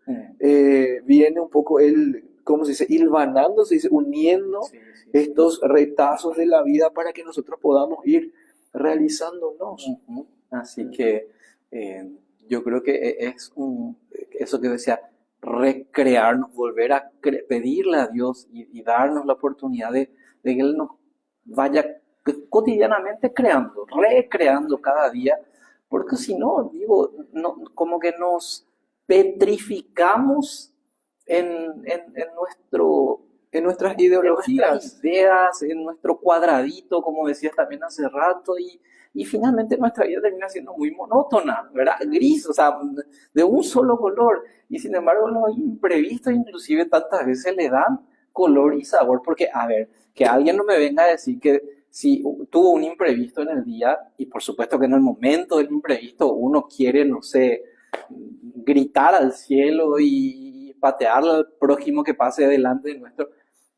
viene un poco él, ¿cómo se dice? Hilvanando, se dice, uniendo Sí, sí, sí. estos retazos de la vida para que nosotros podamos ir realizándonos. Ujú. Así que yo creo que es eso que decía, recrearnos, volver a pedirle a Dios y darnos la oportunidad de que Él nos vaya cotidianamente creando, recreando cada día, porque si no, digo, no, como que nos petrificamos en nuestro En nuestras en nuestras ideologías, ideas, en nuestro cuadradito, como decías también hace rato, y finalmente nuestra vida termina siendo muy monótona, ¿verdad? Gris, o sea, de un solo color. Y sin embargo, los imprevistos inclusive tantas veces le dan color y sabor, porque, a ver, que alguien no me venga a decir que si tuvo un imprevisto en el día, y por supuesto que en el momento del imprevisto uno quiere, no sé, gritar al cielo y patear al prójimo que pase delante de nuestro,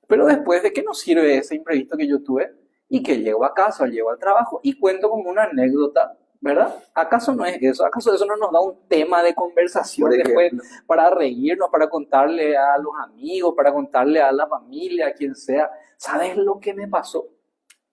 pero después, ¿de qué nos sirve ese imprevisto que yo tuve y que llego a casa, llego al trabajo y cuento como una anécdota, ¿verdad? ¿Acaso no es eso? ¿Acaso eso no nos da un tema de conversación Por después ejemplo, para reírnos, para contarle a los amigos, para contarle a la familia, a quien sea? ¿Sabes lo que me pasó?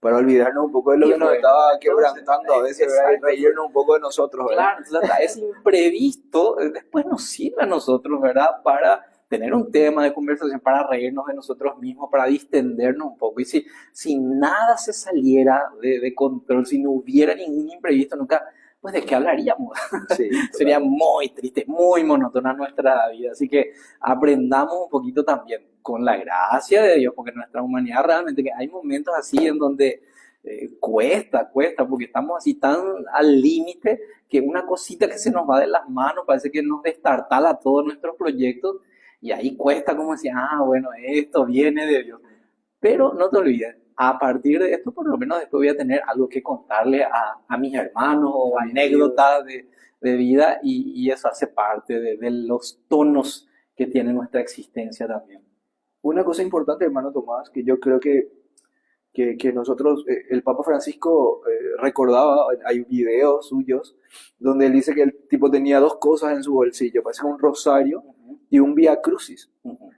para olvidarnos un poco de lo Y que nos bueno, estaba entonces, quebrantando a veces, ¿verdad? Y exacto, reírnos un poco de nosotros, ¿verdad? claro, entonces hasta ese imprevisto después nos sirve a nosotros, ¿verdad? Para tener un tema de conversación, para reírnos de nosotros mismos, para distendernos un poco. Y si nada se saliera de control, si no hubiera ningún imprevisto nunca, pues ¿de qué hablaríamos? Sí, Sería totalmente. muy triste, muy monótona nuestra vida. Así que aprendamos un poquito también con la gracia de Dios, porque nuestra humanidad realmente que hay momentos así en donde cuesta, porque estamos así tan al límite que una cosita que se nos va de las manos parece que nos destartala todos nuestros proyectos y ahí cuesta como decir, ah, bueno, esto viene de Dios. Pero no te olvides, a partir de esto por lo menos después voy a tener algo que contarle a mis hermanos o A mis amigos. anécdotas de vida y eso hace parte de los tonos que tiene nuestra existencia también. Una cosa importante, hermano Tomás, que yo creo que nosotros, el Papa Francisco recordaba, hay videos suyos, donde él dice que el tipo tenía dos cosas en su bolsillo, parece un rosario Uh -huh, y un Vía Crucis. uh -huh.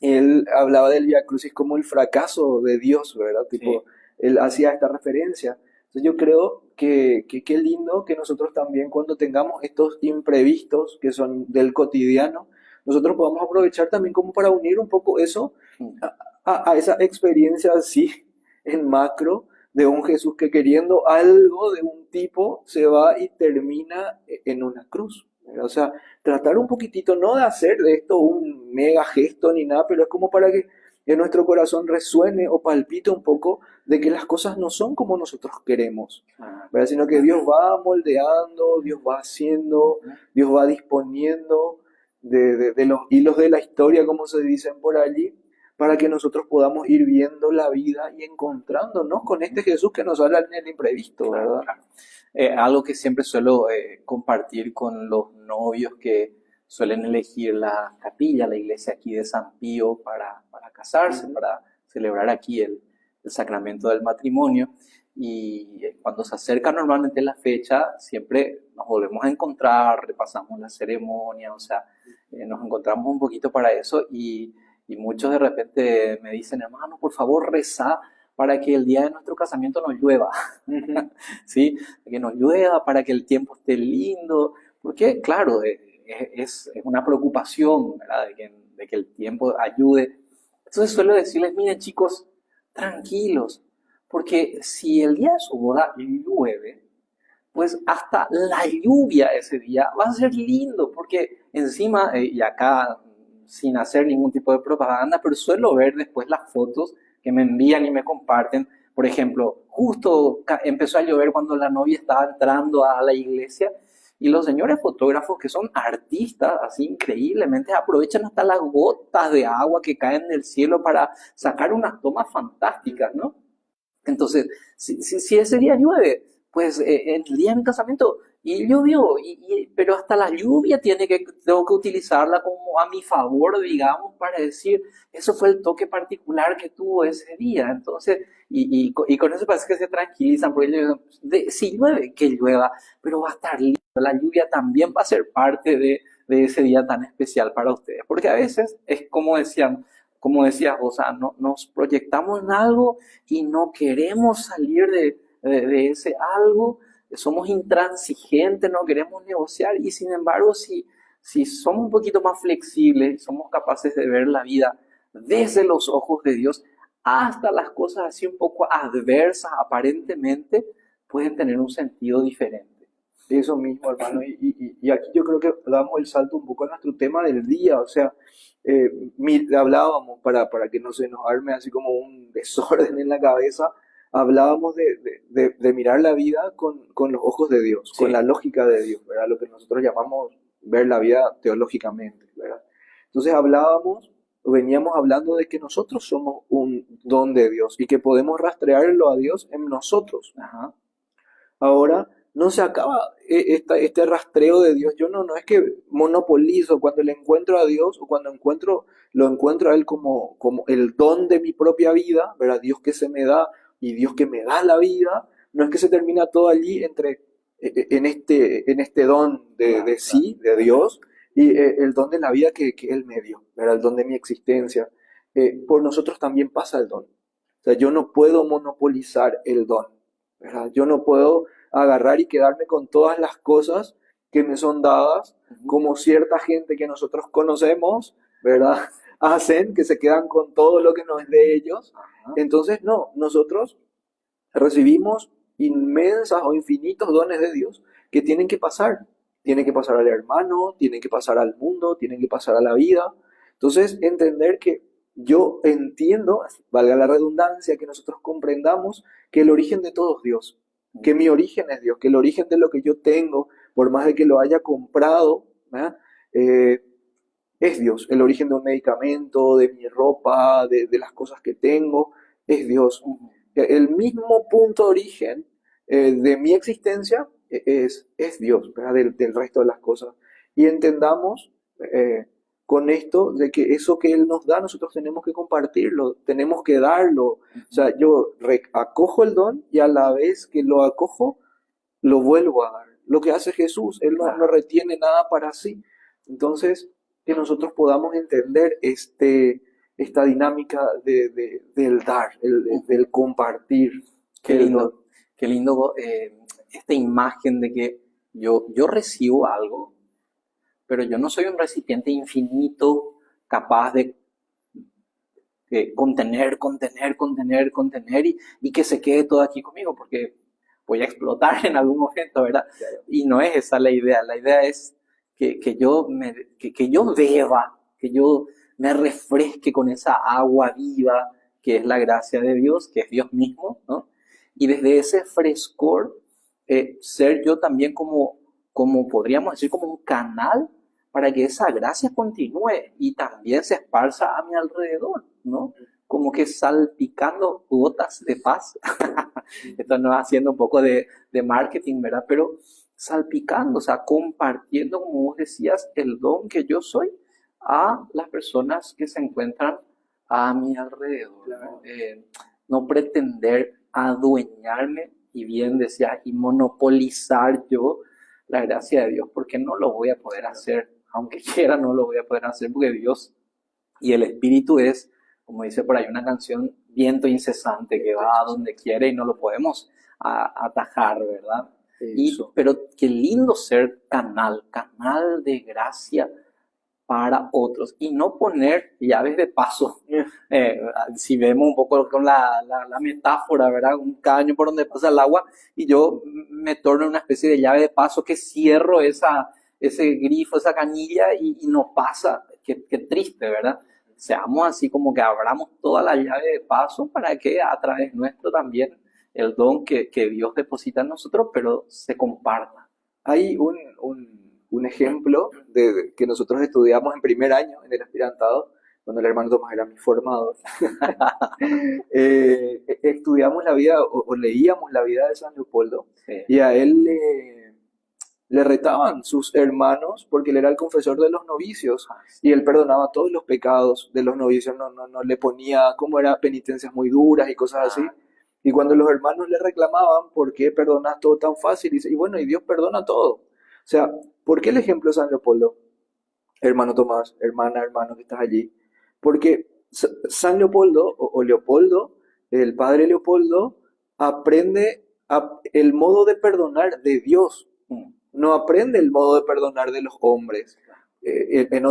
Él hablaba del Vía Crucis como el fracaso de Dios, ¿verdad? Tipo, Sí. él hacía esta referencia. Entonces yo creo que qué lindo que nosotros también cuando tengamos estos imprevistos que son del cotidiano, nosotros podamos aprovechar también como para unir un poco eso Uh -huh. a esa experiencia así en macro de un Jesús que queriendo algo de un tipo se va y termina en una cruz. O sea, tratar un poquitito, no de hacer de esto un mega gesto ni nada, pero es como para que en nuestro corazón resuene o palpite un poco de que las cosas no son como nosotros queremos, Ah, ¿verdad? Sino que Dios va moldeando, Dios va haciendo, uh -huh. Dios va disponiendo de los hilos de la historia, como se dicen por allí, para que nosotros podamos ir viendo la vida y encontrándonos con este Jesús que nos habla en el imprevisto, Claro, ¿verdad? claro. Algo que siempre suelo compartir con los novios que suelen elegir la capilla, la iglesia aquí de San Pío para casarse, Ujú. para celebrar aquí el sacramento del matrimonio. Y cuando se acerca normalmente la fecha, siempre nos volvemos a encontrar, repasamos la ceremonia, o sea, nos encontramos un poquito para eso y muchos de repente me dicen, hermano, por favor, reza para que el día de nuestro casamiento no llueva. Ujú. ¿Sí? Que nos llueva, para que el tiempo esté lindo, porque claro, es una preocupación, ¿verdad? De que el tiempo ayude. Entonces suelo decirles, miren chicos, tranquilos, porque si el día de su boda llueve, pues hasta la lluvia ese día va a ser lindo, porque encima, y acá sin hacer ningún tipo de propaganda, pero suelo ver después las fotos que me envían y me comparten. Por ejemplo, justo empezó a llover cuando la novia estaba entrando a la iglesia y los señores fotógrafos que son artistas, así increíblemente, aprovechan hasta las gotas de agua que caen del cielo para sacar unas tomas fantásticas, ¿no? Entonces, si ese día llueve, pues el día de mi casamiento, y llovió, pero hasta la lluvia tengo que utilizarla como a mi favor, digamos, para decir, eso fue el toque particular que tuvo ese día. Entonces, y con eso parece que se tranquilizan, porque ellos dicen, si llueve, que llueva, pero va a estar lindo. La lluvia también va a ser parte de ese día tan especial para ustedes. Porque a veces es como decías vos, o sea, no, nos proyectamos en algo y no queremos salir de ese algo, somos intransigentes, no queremos negociar y sin embargo si somos un poquito más flexibles, somos capaces de ver la vida desde los ojos de Dios, hasta las cosas así un poco adversas aparentemente pueden tener un sentido diferente. Eso mismo, hermano. Y aquí yo creo que damos el salto un poco a nuestro tema del día. O sea, hablábamos para que no se nos arme así como un desorden en la cabeza, hablábamos de mirar la vida con los ojos de Dios, con Sí. la lógica de Dios, ¿verdad? Lo que nosotros llamamos ver la vida teológicamente, ¿verdad? Entonces veníamos hablando de que nosotros somos un don de Dios y que podemos rastrearlo a Dios en nosotros. Ajá. Ahora no se acaba este rastreo de Dios. Yo no es que monopolizo cuando le encuentro a Dios o cuando lo encuentro a Él como el don de mi propia vida, ¿verdad? Dios que se me da y Dios que me da la vida. No es que se termina todo allí en este don Claro, de claro. sí, de Dios, y el don de la vida que Él me dio, ¿verdad? El don de mi existencia. Por nosotros también pasa el don. O sea, yo no puedo monopolizar el don, ¿verdad? Yo no puedo agarrar y quedarme con todas las cosas que me son dadas, Ujú. como cierta gente que nosotros conocemos, ¿verdad? Hacen, que se quedan con todo lo que no es de ellos. Ajá. Entonces, no, nosotros recibimos inmensas o infinitos dones de Dios que tienen que pasar. Tienen que pasar al hermano, tienen que pasar al mundo, tienen que pasar a la vida. Entonces, entender que yo entiendo, valga la redundancia, que nosotros comprendamos que el origen de todo es Dios, que mi origen es Dios, que el origen de lo que yo tengo, por más de que lo haya comprado, ¿verdad? Eh, es Dios. El origen de un medicamento, de mi ropa, de las cosas que tengo, es Dios. Ujú. El mismo punto de origen de mi existencia es Dios, ¿verdad? Del resto de las cosas. Y entendamos eh, con esto de que eso que Él nos da, nosotros tenemos que compartirlo, tenemos que darlo. O Ujú. sea, yo acojo el don y a la vez que lo acojo, lo vuelvo a dar. Lo que hace Jesús, Él no Claro. retiene nada para sí. Entonces, que nosotros podamos entender esta dinámica del dar, Ujú. del compartir Qué el don. lindo, qué lindo esta imagen de que yo recibo algo, pero yo no soy un recipiente infinito capaz de contener, contener, contener, contener y que se quede todo aquí conmigo, porque voy a explotar en algún momento, ¿verdad? Y no es esa la idea es que yo beba, que yo me refresque con esa agua viva que es la gracia de Dios, que es Dios mismo, ¿no? Y desde ese frescor, ser yo también como podríamos decir, como un canal para que esa gracia continúe y también se esparza a mi alrededor, ¿no? Como que salpicando gotas de paz. Esto no haciendo un poco de marketing, ¿verdad? Pero salpicando, o sea, compartiendo, como vos decías, el don que yo soy a las personas que se encuentran a mi alrededor, ¿no? Claro. No pretender adueñarme y bien decía, y monopolizar yo la gracia de Dios, porque no lo voy a poder hacer, aunque quiera no lo voy a poder hacer, porque Dios y el Espíritu es, como dice por ahí una canción, viento incesante que va a donde quiere y no lo podemos atajar, ¿verdad? Eso. Pero qué lindo ser canal, canal de gracia para otros y no poner llaves de paso. Eh, si vemos un poco con la metáfora, ¿verdad? Un caño por donde pasa el agua y yo me torno en una especie de llave de paso que cierro ese grifo, esa canilla y no pasa. Qué triste, ¿verdad? Seamos así como que abramos toda la llave de paso para que a través nuestro también el don que Dios deposita en nosotros, pero se comparta. Hay un ejemplo que nosotros estudiamos en primer año en el aspirantado, cuando el hermano Tomás era mi formador. Estudiamos la vida o leíamos la vida de San Leopoldo Sí. y a él le retaban sus hermanos porque él era el confesor de los novicios y él perdonaba todos los pecados de los novicios, no le ponía, como era, penitencias muy duras y cosas así. Y cuando los hermanos le reclamaban, ¿por qué perdonas todo tan fácil? Y dice, y bueno, y Dios perdona todo. O sea, ¿por qué el ejemplo de San Leopoldo? Hermano Tomás, hermana, hermano que estás allí. Porque San Leopoldo o Leopoldo, el padre Leopoldo, aprende el modo de perdonar de Dios, Mm. no aprende el modo de perdonar de los hombres. En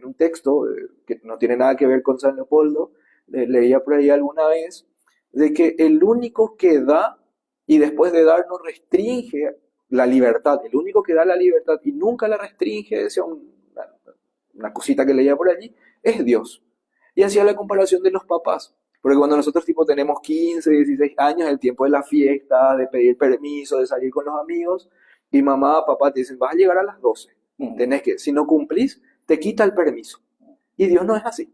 un texto que no tiene nada que ver con San Leopoldo, leía por ahí alguna vez de que el único que da y después de dar no restringe la libertad, el único que da la libertad y nunca la restringe, decía una cosita que leía por allí, es Dios. Y hacía la comparación de los papás. Porque cuando nosotros tipo tenemos 15, 16 años, el tiempo de la fiesta, de pedir permiso, de salir con los amigos, y mamá, papá te dicen, vas a llegar a las 12. Tenés que, si no cumplís, te quita el permiso. Y Dios no es así.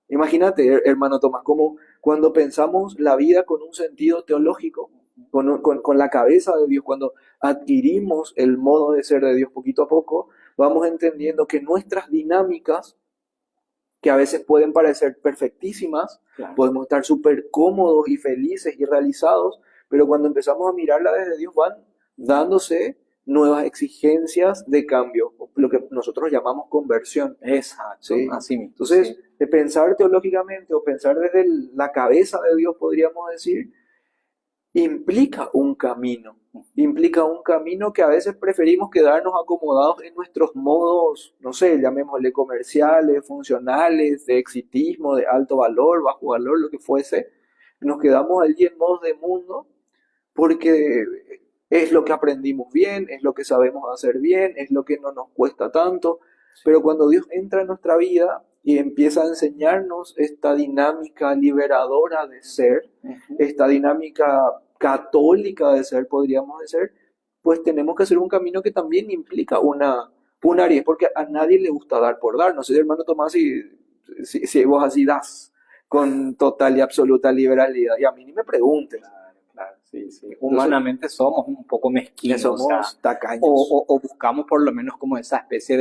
Imagínate, hermano Tomás, como cuando pensamos la vida con un sentido teológico, con la cabeza de Dios, cuando adquirimos el modo de ser de Dios poquito a poco, vamos entendiendo que nuestras dinámicas, que a veces pueden parecer perfectísimas, Claro. podemos estar súper cómodos y felices y realizados, pero cuando empezamos a mirarla desde Dios van dándose nuevas exigencias de cambio, lo que nosotros llamamos conversión. Exacto, ¿Sí? así mismo. Entonces, Sí. de pensar teológicamente o pensar desde la cabeza de Dios, podríamos decir, implica un camino que a veces preferimos quedarnos acomodados en nuestros modos, no sé, llamémosle comerciales, funcionales, de exitismo, de alto valor, bajo valor, lo que fuese. Nos quedamos allí en modos de mundo porque es lo que aprendimos bien, es lo que sabemos hacer bien, es lo que no nos cuesta tanto. Pero cuando Dios entra en nuestra vida y empieza a enseñarnos esta dinámica liberadora de ser, Ujú. esta dinámica católica de ser, podríamos decir, pues tenemos que hacer un camino que también implica un área, porque a nadie le gusta dar por dar. No sé, hermano Tomás, si vos así das con total y absoluta liberalidad, y a mí ni me preguntes. Claro, claro, sí, sí. Entonces, Humanamente somos un poco que mezquinos, o sea, somos tacaños. o buscamos por lo menos como esa especie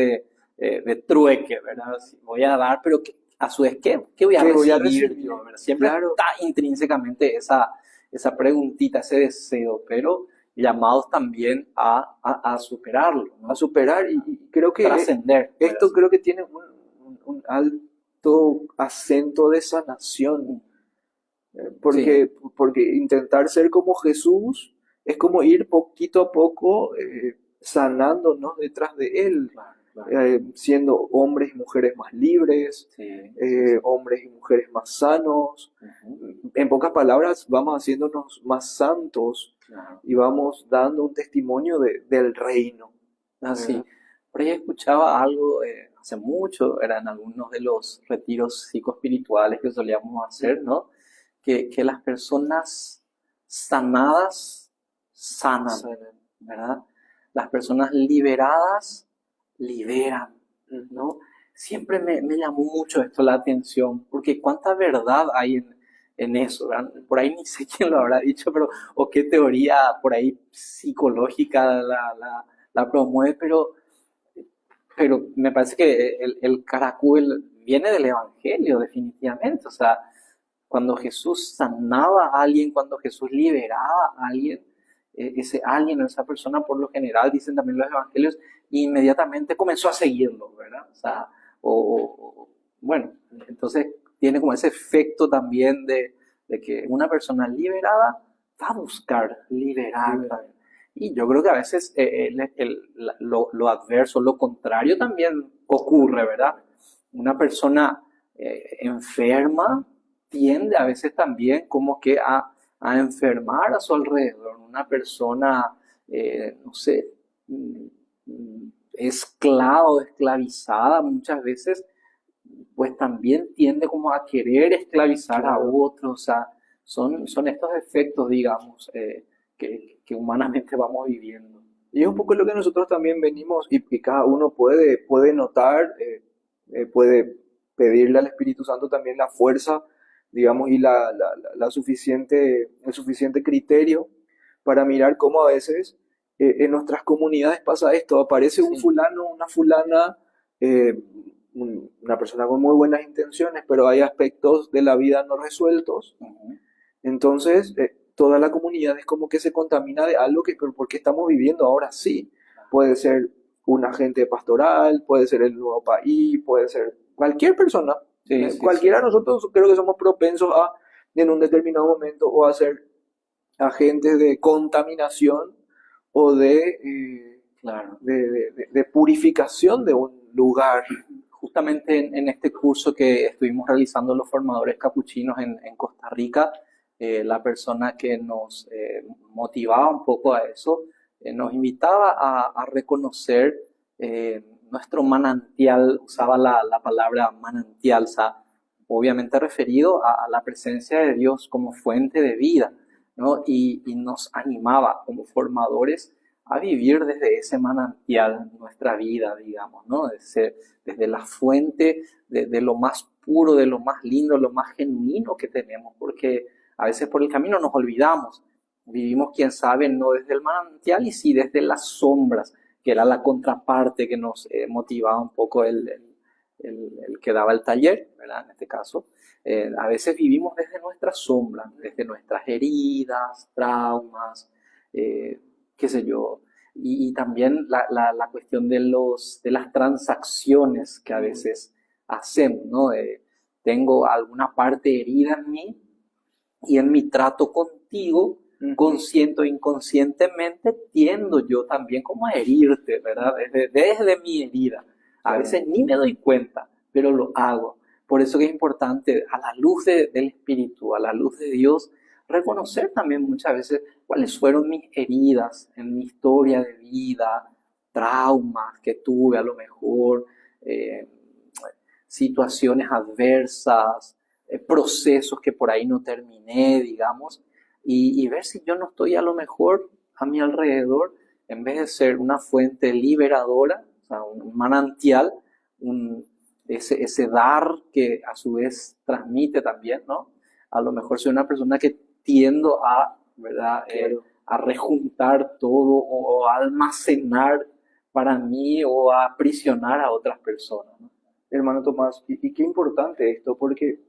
de trueque, ¿verdad? Sí, voy a dar, pero a su vez, ¿qué voy a ¿Qué voy a recibir recibir? yo? ¿Verdad? Siempre Claro, está intrínsecamente esa preguntita, ese deseo, pero llamados también a superarlo, a ¿no? superar, y creo que Trascender, esto ¿verdad? creo que tiene un alto acento de sanación. Sí, Porque intentar ser como Jesús es como ir poquito a poco sanándonos detrás de Él, claro, claro. siendo hombres y mujeres más libres, Sí, sí, sí. hombres y mujeres más sanos. Ujú, En pocas palabras, vamos haciéndonos más santos claro. y vamos dando un testimonio del reino. Así. ¿Verdad? Por ahí escuchaba algo hace mucho, eran algunos de los retiros psicoespirituales que solíamos hacer, ¿no? Que las personas sanadas sanan, Sanan. ¿verdad? Las personas liberadas liberan, Ujú. ¿no? Siempre me llamó mucho esto la atención, porque cuánta verdad hay en eso, ¿verdad? Por ahí ni sé quién lo habrá dicho, pero o qué teoría por ahí psicológica la promueve, pero me parece que el caracol viene del Evangelio, definitivamente. O sea, cuando Jesús sanaba a alguien, cuando Jesús liberaba a alguien, ese alguien o esa persona, por lo general, dicen también los evangelios, inmediatamente comenzó a seguirlo, ¿verdad? O sea, bueno, entonces tiene como ese efecto también de que una persona liberada va a buscar liberar también. Y yo creo que a veces lo adverso, lo contrario también ocurre, ¿verdad? Una persona enferma tiende a veces también como que a enfermar a su alrededor. Una persona, no sé, esclava o esclavizada muchas veces, pues también tiende como a querer esclavizar a Claro. otros. O sea, son estos efectos, digamos, que humanamente vamos viviendo. Y es un poco lo que nosotros también venimos, y cada uno puede notar, puede pedirle al Espíritu Santo también la fuerza, digamos, y el suficiente criterio para mirar cómo a veces en nuestras comunidades pasa esto. Aparece un Sí. fulano, una fulana, eh, una persona con muy buenas intenciones, pero hay aspectos de la vida no resueltos. Ujú. Entonces, toda la comunidad es como que se contamina de algo que, pero porque estamos viviendo ahora sí. Puede ser un agente pastoral, puede ser el nuevo país, puede ser cualquier persona. Sí, sí, Cualquiera sí. de nosotros creo que somos propensos a, en un determinado momento, o a ser agentes de contaminación o Claro. de purificación de un lugar. Justamente en este curso que estuvimos realizando los formadores capuchinos en Costa Rica, la persona que nos motivaba un poco a eso, nos invitaba a reconocer nuestro manantial, usaba la palabra manantial, o sea, obviamente referido a la presencia de Dios como fuente de vida, ¿no? Y nos animaba como formadores a vivir desde ese manantial nuestra vida, digamos, ¿no? Desde la fuente de lo más puro, de lo más lindo, lo más genuino que tenemos, porque a veces por el camino nos olvidamos. Vivimos, quién sabe, no desde el manantial y sí desde las sombras, que era la contraparte que nos motivaba un poco el que daba el taller, ¿verdad? En este caso. A veces vivimos desde nuestras sombras, desde nuestras heridas, traumas, qué sé yo. Y también la cuestión de las transacciones que a veces hacemos, ¿no? Tengo alguna parte herida en mí y en mi trato contigo, consciente o inconscientemente, tiendo yo también como a herirte, ¿verdad? Desde mi herida. A veces ni me doy cuenta, pero lo hago. Por eso que es importante, a la luz del Espíritu, a la luz de Dios, reconocer también muchas veces cuáles fueron mis heridas en mi historia de vida, traumas que tuve a lo mejor, situaciones adversas, procesos que por ahí no terminé, digamos, y ver si yo no estoy a lo mejor a mi alrededor, en vez de ser una fuente liberadora, o sea, un manantial, ese dar que a su vez transmite también, ¿no? A lo mejor soy una persona que tiendo a, ¿verdad? A rejuntar todo o a almacenar para mí o a aprisionar a otras personas, ¿no? Hermano Tomás, y qué importante esto, porque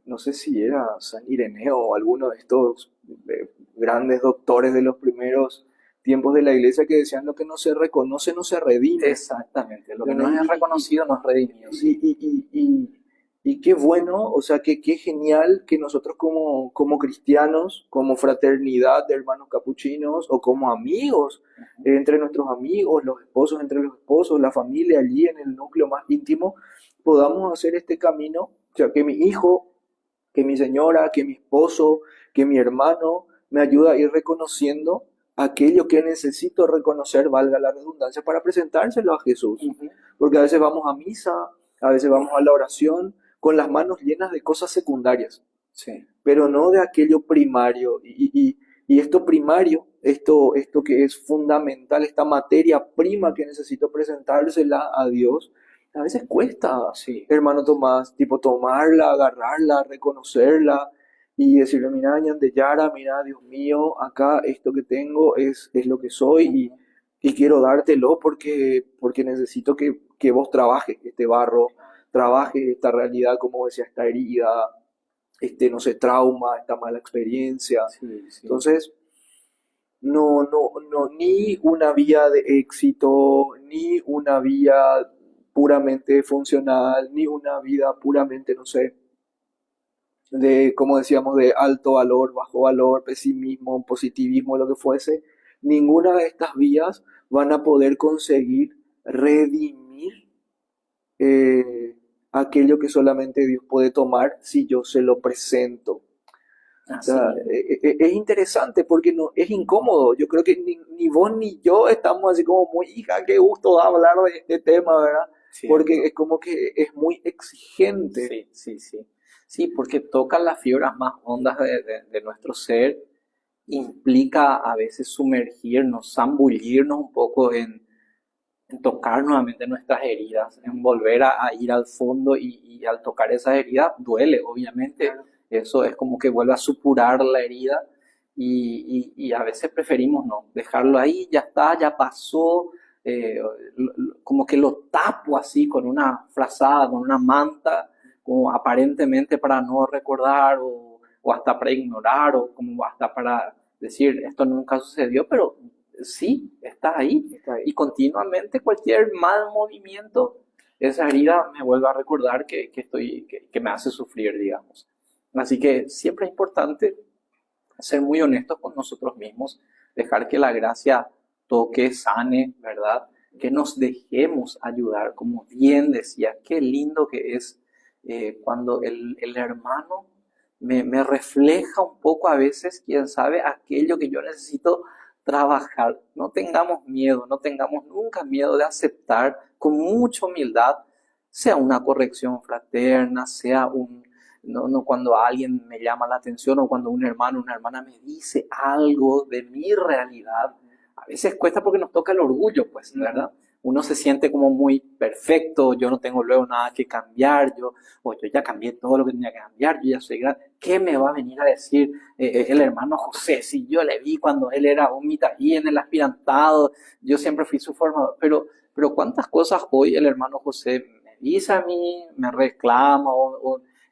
no sé si era San Ireneo o alguno de estos grandes doctores de los primeros tiempos de la iglesia que decían lo que no se reconoce no se redime. Exactamente, lo que no es reconocido no es redimido. Sí. Y qué bueno, o sea, qué genial que nosotros como cristianos, como fraternidad de hermanos capuchinos o como amigos, entre nuestros amigos, los esposos entre los esposos, la familia allí en el núcleo más íntimo, podamos hacer este camino, o sea, que mi hijo, que mi señora, que mi esposo, que mi hermano me ayuda a ir reconociendo aquello que necesito reconocer, valga la redundancia, para presentárselo a Jesús. Porque a veces vamos a misa, a veces vamos a la oración con las manos llenas de cosas secundarias, Sí. pero no de aquello primario. Y esto primario, esto que es fundamental, esta materia prima que necesito presentársela a Dios, a veces cuesta, Sí. hermano Tomás, tipo tomarla, agarrarla, reconocerla y decirle, mira, Yara, mira, Dios mío, acá esto que tengo es lo que soy y quiero dártelo porque necesito que vos trabajes este barro, trabajes esta realidad, como decía, esta herida, no sé, trauma, esta mala experiencia. Sí, sí. Entonces, no, ni una vía de éxito, ni una vía puramente funcional, ni una vida puramente, no sé, de, como decíamos, de alto valor, bajo valor, pesimismo, positivismo, lo que fuese, ninguna de estas vías van a poder conseguir redimir aquello que solamente Dios puede tomar si yo se lo presento. O sea, es interesante porque no, es incómodo. Yo creo que ni vos ni yo estamos así como muy, hija, qué gusto da hablar de este tema, ¿verdad? Sí. Porque es como que es muy exigente. Sí, sí, sí. Sí, porque toca las fibras más hondas de nuestro ser, implica a veces sumergirnos, zambullirnos un poco en tocar nuevamente nuestras heridas, en volver a ir al fondo y al tocar esas heridas duele, obviamente. Eso es como que vuelve a supurar la herida y a veces preferimos no, dejarlo ahí, ya está, ya pasó, como que lo tapo así con una frazada, con una manta, como aparentemente para no recordar o hasta para ignorar o como hasta para decir esto nunca sucedió, pero sí, está ahí. Y continuamente cualquier mal movimiento, esa herida me vuelve a recordar que me hace sufrir, digamos. Así que siempre es importante ser muy honestos con nosotros mismos, dejar que la gracia toque, sane, ¿verdad? Que nos dejemos ayudar, como bien decía, qué lindo que es cuando el hermano me refleja un poco a veces, quién sabe, aquello que yo necesito trabajar. No tengamos miedo, no tengamos nunca miedo de aceptar con mucha humildad sea una corrección fraterna, sea no cuando alguien me llama la atención o cuando un hermano o una hermana me dice algo de mi realidad. A veces cuesta porque nos toca el orgullo, pues, ¿verdad? Uno se siente como muy perfecto, yo no tengo luego nada que cambiar, yo ya cambié todo lo que tenía que cambiar, yo ya soy grande. ¿Qué me va a venir a decir el hermano José? Si yo le vi cuando él era un mitaí en el aspirantado, yo siempre fui su formador, pero cuántas cosas hoy el hermano José me dice a mí, me reclama,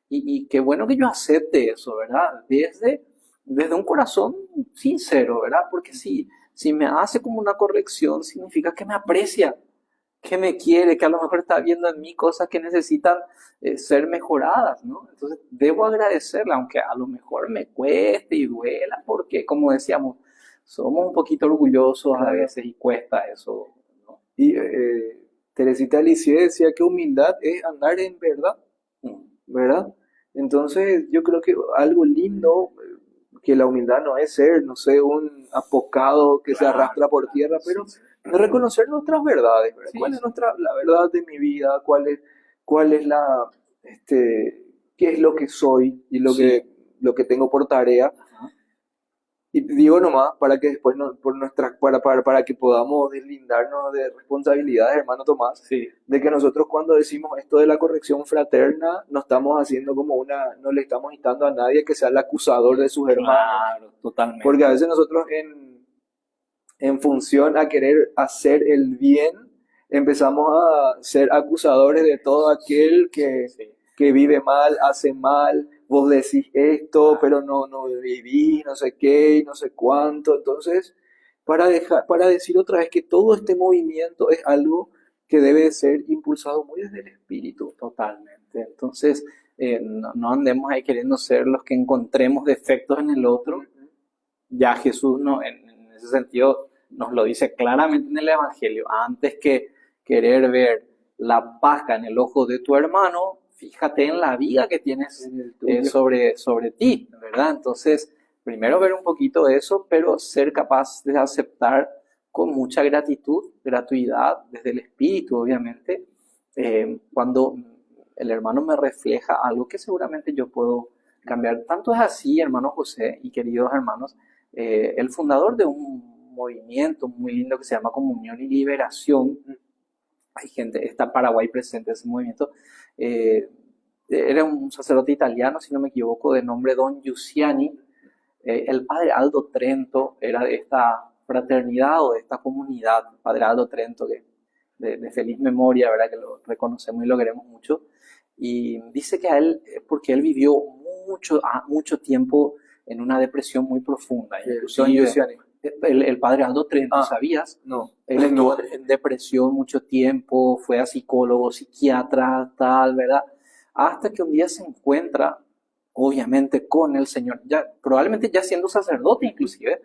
y qué bueno que yo acepte eso, ¿verdad? Desde un corazón sincero, ¿verdad? Porque si me hace como una corrección, significa que me aprecia, que me quiere, que a lo mejor está viendo en mí cosas que necesitan ser mejoradas, ¿no? Entonces, debo agradecerla, aunque a lo mejor me cueste y duela, porque, como decíamos, somos un poquito orgullosos a veces y cuesta eso, ¿no? Y Teresita Lisieux decía que humildad es andar en verdad, ¿verdad? Entonces, yo creo que algo lindo, que la humildad no es ser, no sé, un apocado que se arrastra por tierra, pero es reconocer nuestras verdades, ¿verdad? Sí, ¿Cuál es sí. la verdad de mi vida? ¿Cuál es qué es lo que soy y Sí. lo que tengo por tarea? Ajá. Y digo nomás para que después para que podamos deslindarnos de responsabilidades, hermano Tomás, Sí, de que nosotros cuando decimos esto de la corrección fraterna, no estamos haciendo como no le estamos instando a nadie que sea el acusador de sus hermanos, claro, totalmente. porque a veces nosotros en función a querer hacer el bien, empezamos a ser acusadores de todo aquel Sí, que vive mal, hace mal, vos decís esto, claro. pero no viví, no sé qué, y no sé cuánto. Entonces, para decir otra vez que todo este movimiento es algo que debe ser impulsado muy desde el espíritu. Totalmente. Entonces, no andemos ahí queriendo ser los que encontremos defectos en el otro. Ya Jesús no, en ese sentido nos lo dice claramente en el Evangelio. Antes que querer ver la paja en el ojo de tu hermano, fíjate en la viga que tienes En el tuyo. sobre ti, ¿verdad? Entonces, primero ver un poquito de eso, pero ser capaz de aceptar con mucha gratitud, gratuidad, desde el espíritu, obviamente, cuando el hermano me refleja algo que seguramente yo puedo cambiar. Tanto es así, hermano José y queridos hermanos, el fundador de un movimiento muy lindo que se llama Comunión y Liberación, hay gente, está Paraguay presente en ese movimiento, eh, era un sacerdote italiano, si no me equivoco, de nombre Don Giussiani. El padre Aldo Trento era de esta fraternidad o de esta comunidad, padre Aldo Trento, que de feliz memoria, ¿verdad? Que lo reconocemos y lo queremos mucho. Y dice que a él, porque él vivió mucho tiempo en una depresión muy profunda, Don inclusive Giussiani. el padre Aldo Trento, Ah, ¿sabías? no. Él estuvo No. en depresión mucho tiempo, fue a psicólogo, psiquiatra, tal, ¿verdad? Hasta que un día se encuentra, obviamente, con el Señor, ya, probablemente ya siendo sacerdote inclusive,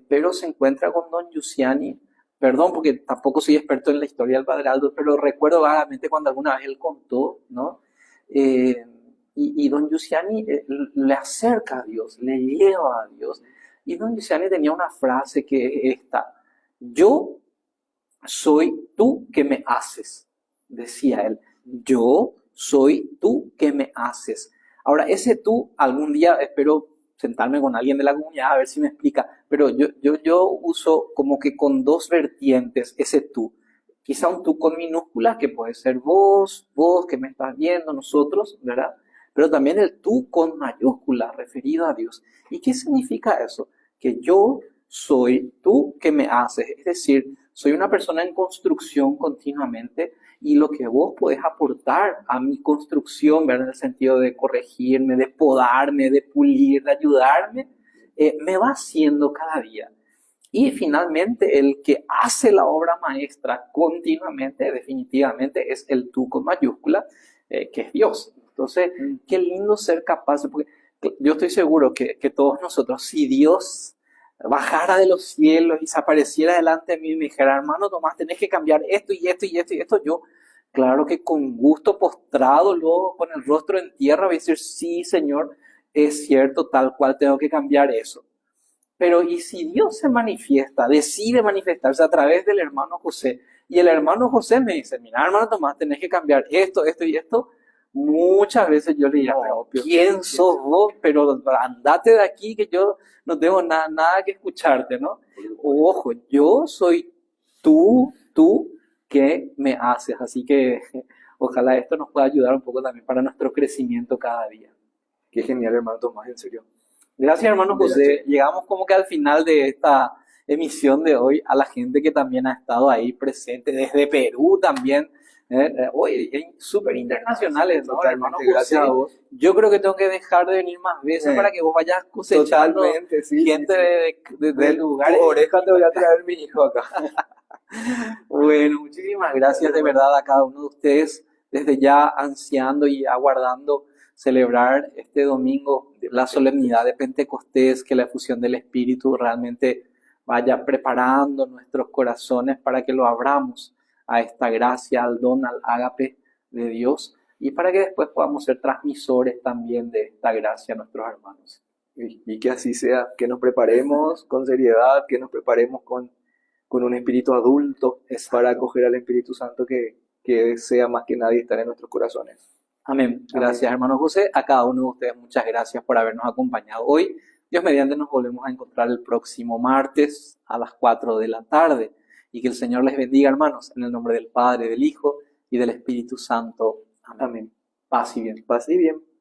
pero se encuentra con Don Giussiani. Perdón, porque tampoco soy experto en la historia del Padre Aldo, pero recuerdo vagamente cuando alguna vez él contó, ¿no? Eh, y Don Giussiani le acerca a Dios, le lleva a Dios. Y Don Giussiani tenía una frase que es esta: yo soy tú que me haces, decía él. Yo soy tú que me haces. Ahora, ese tú, algún día espero sentarme con alguien de la comunidad a ver si me explica, pero yo uso como que con dos vertientes ese tú. Quizá un tú con minúsculas, que puede ser vos que me estás viendo, nosotros, ¿verdad? Pero también el tú con mayúsculas, referido a Dios. ¿Y qué significa eso? Que yo soy tú que me haces, es decir, soy una persona en construcción continuamente y lo que vos podés aportar a mi construcción, ¿verdad? En el sentido de corregirme, de podarme, de pulir, de ayudarme, me va haciendo cada día. Y finalmente, el que hace la obra maestra continuamente, definitivamente, es el tú con mayúscula, que es Dios. Entonces, qué lindo ser capaz, porque yo estoy seguro que todos nosotros, si Dios bajara de los cielos y se apareciera delante de mí y me dijera, hermano Tomás, tenés que cambiar esto y esto y esto y esto, yo, claro que con gusto postrado, luego con el rostro en tierra, voy a decir, sí, Señor, es cierto, tal cual tengo que cambiar eso. Pero ¿y si Dios se manifiesta, decide manifestarse a través del hermano José Y el hermano José me dice, mira, hermano Tomás, tenés que cambiar esto, esto y esto. Muchas veces yo le diría, pero Obvio. ¿quién sos vos? Pero andate de aquí que yo no tengo nada que escucharte, ¿no? Ojo, yo soy tú que me haces. Así que ojalá esto nos pueda ayudar un poco también para nuestro crecimiento cada día. Qué genial, hermano Tomás, en serio. Gracias, hermano José. Llegamos como que al final de esta emisión de hoy, a la gente que también ha estado ahí presente, desde Perú también. Oye, súper internacionales, ¿no, hermano Totalmente, gracias José? a vos. Yo creo que tengo que dejar de venir más veces para que vos vayas cosechando Totalmente, sí. gente de lugares. Tu oreja te voy a traer mi hijo acá. Bueno, muchísimas gracias de verdad a cada uno de ustedes, desde ya ansiando y aguardando celebrar este domingo la solemnidad de Pentecostés, que la efusión del Espíritu realmente vaya preparando nuestros corazones para que lo abramos a esta gracia, al don, al ágape de Dios, y para que después podamos ser transmisores también de esta gracia a nuestros hermanos. Y que así sea, que nos preparemos con seriedad, que nos preparemos con un espíritu adulto para acoger al Espíritu Santo que desea más que nadie estar en nuestros corazones. Amén. Gracias, hermano José. A cada uno de ustedes, muchas gracias por habernos acompañado hoy. Dios mediante, nos volvemos a encontrar el próximo martes a las 4 de la tarde. Y que el Señor les bendiga, hermanos, en el nombre del Padre, del Hijo y del Espíritu Santo. Amén. Amén. Paz y bien. Paz y bien.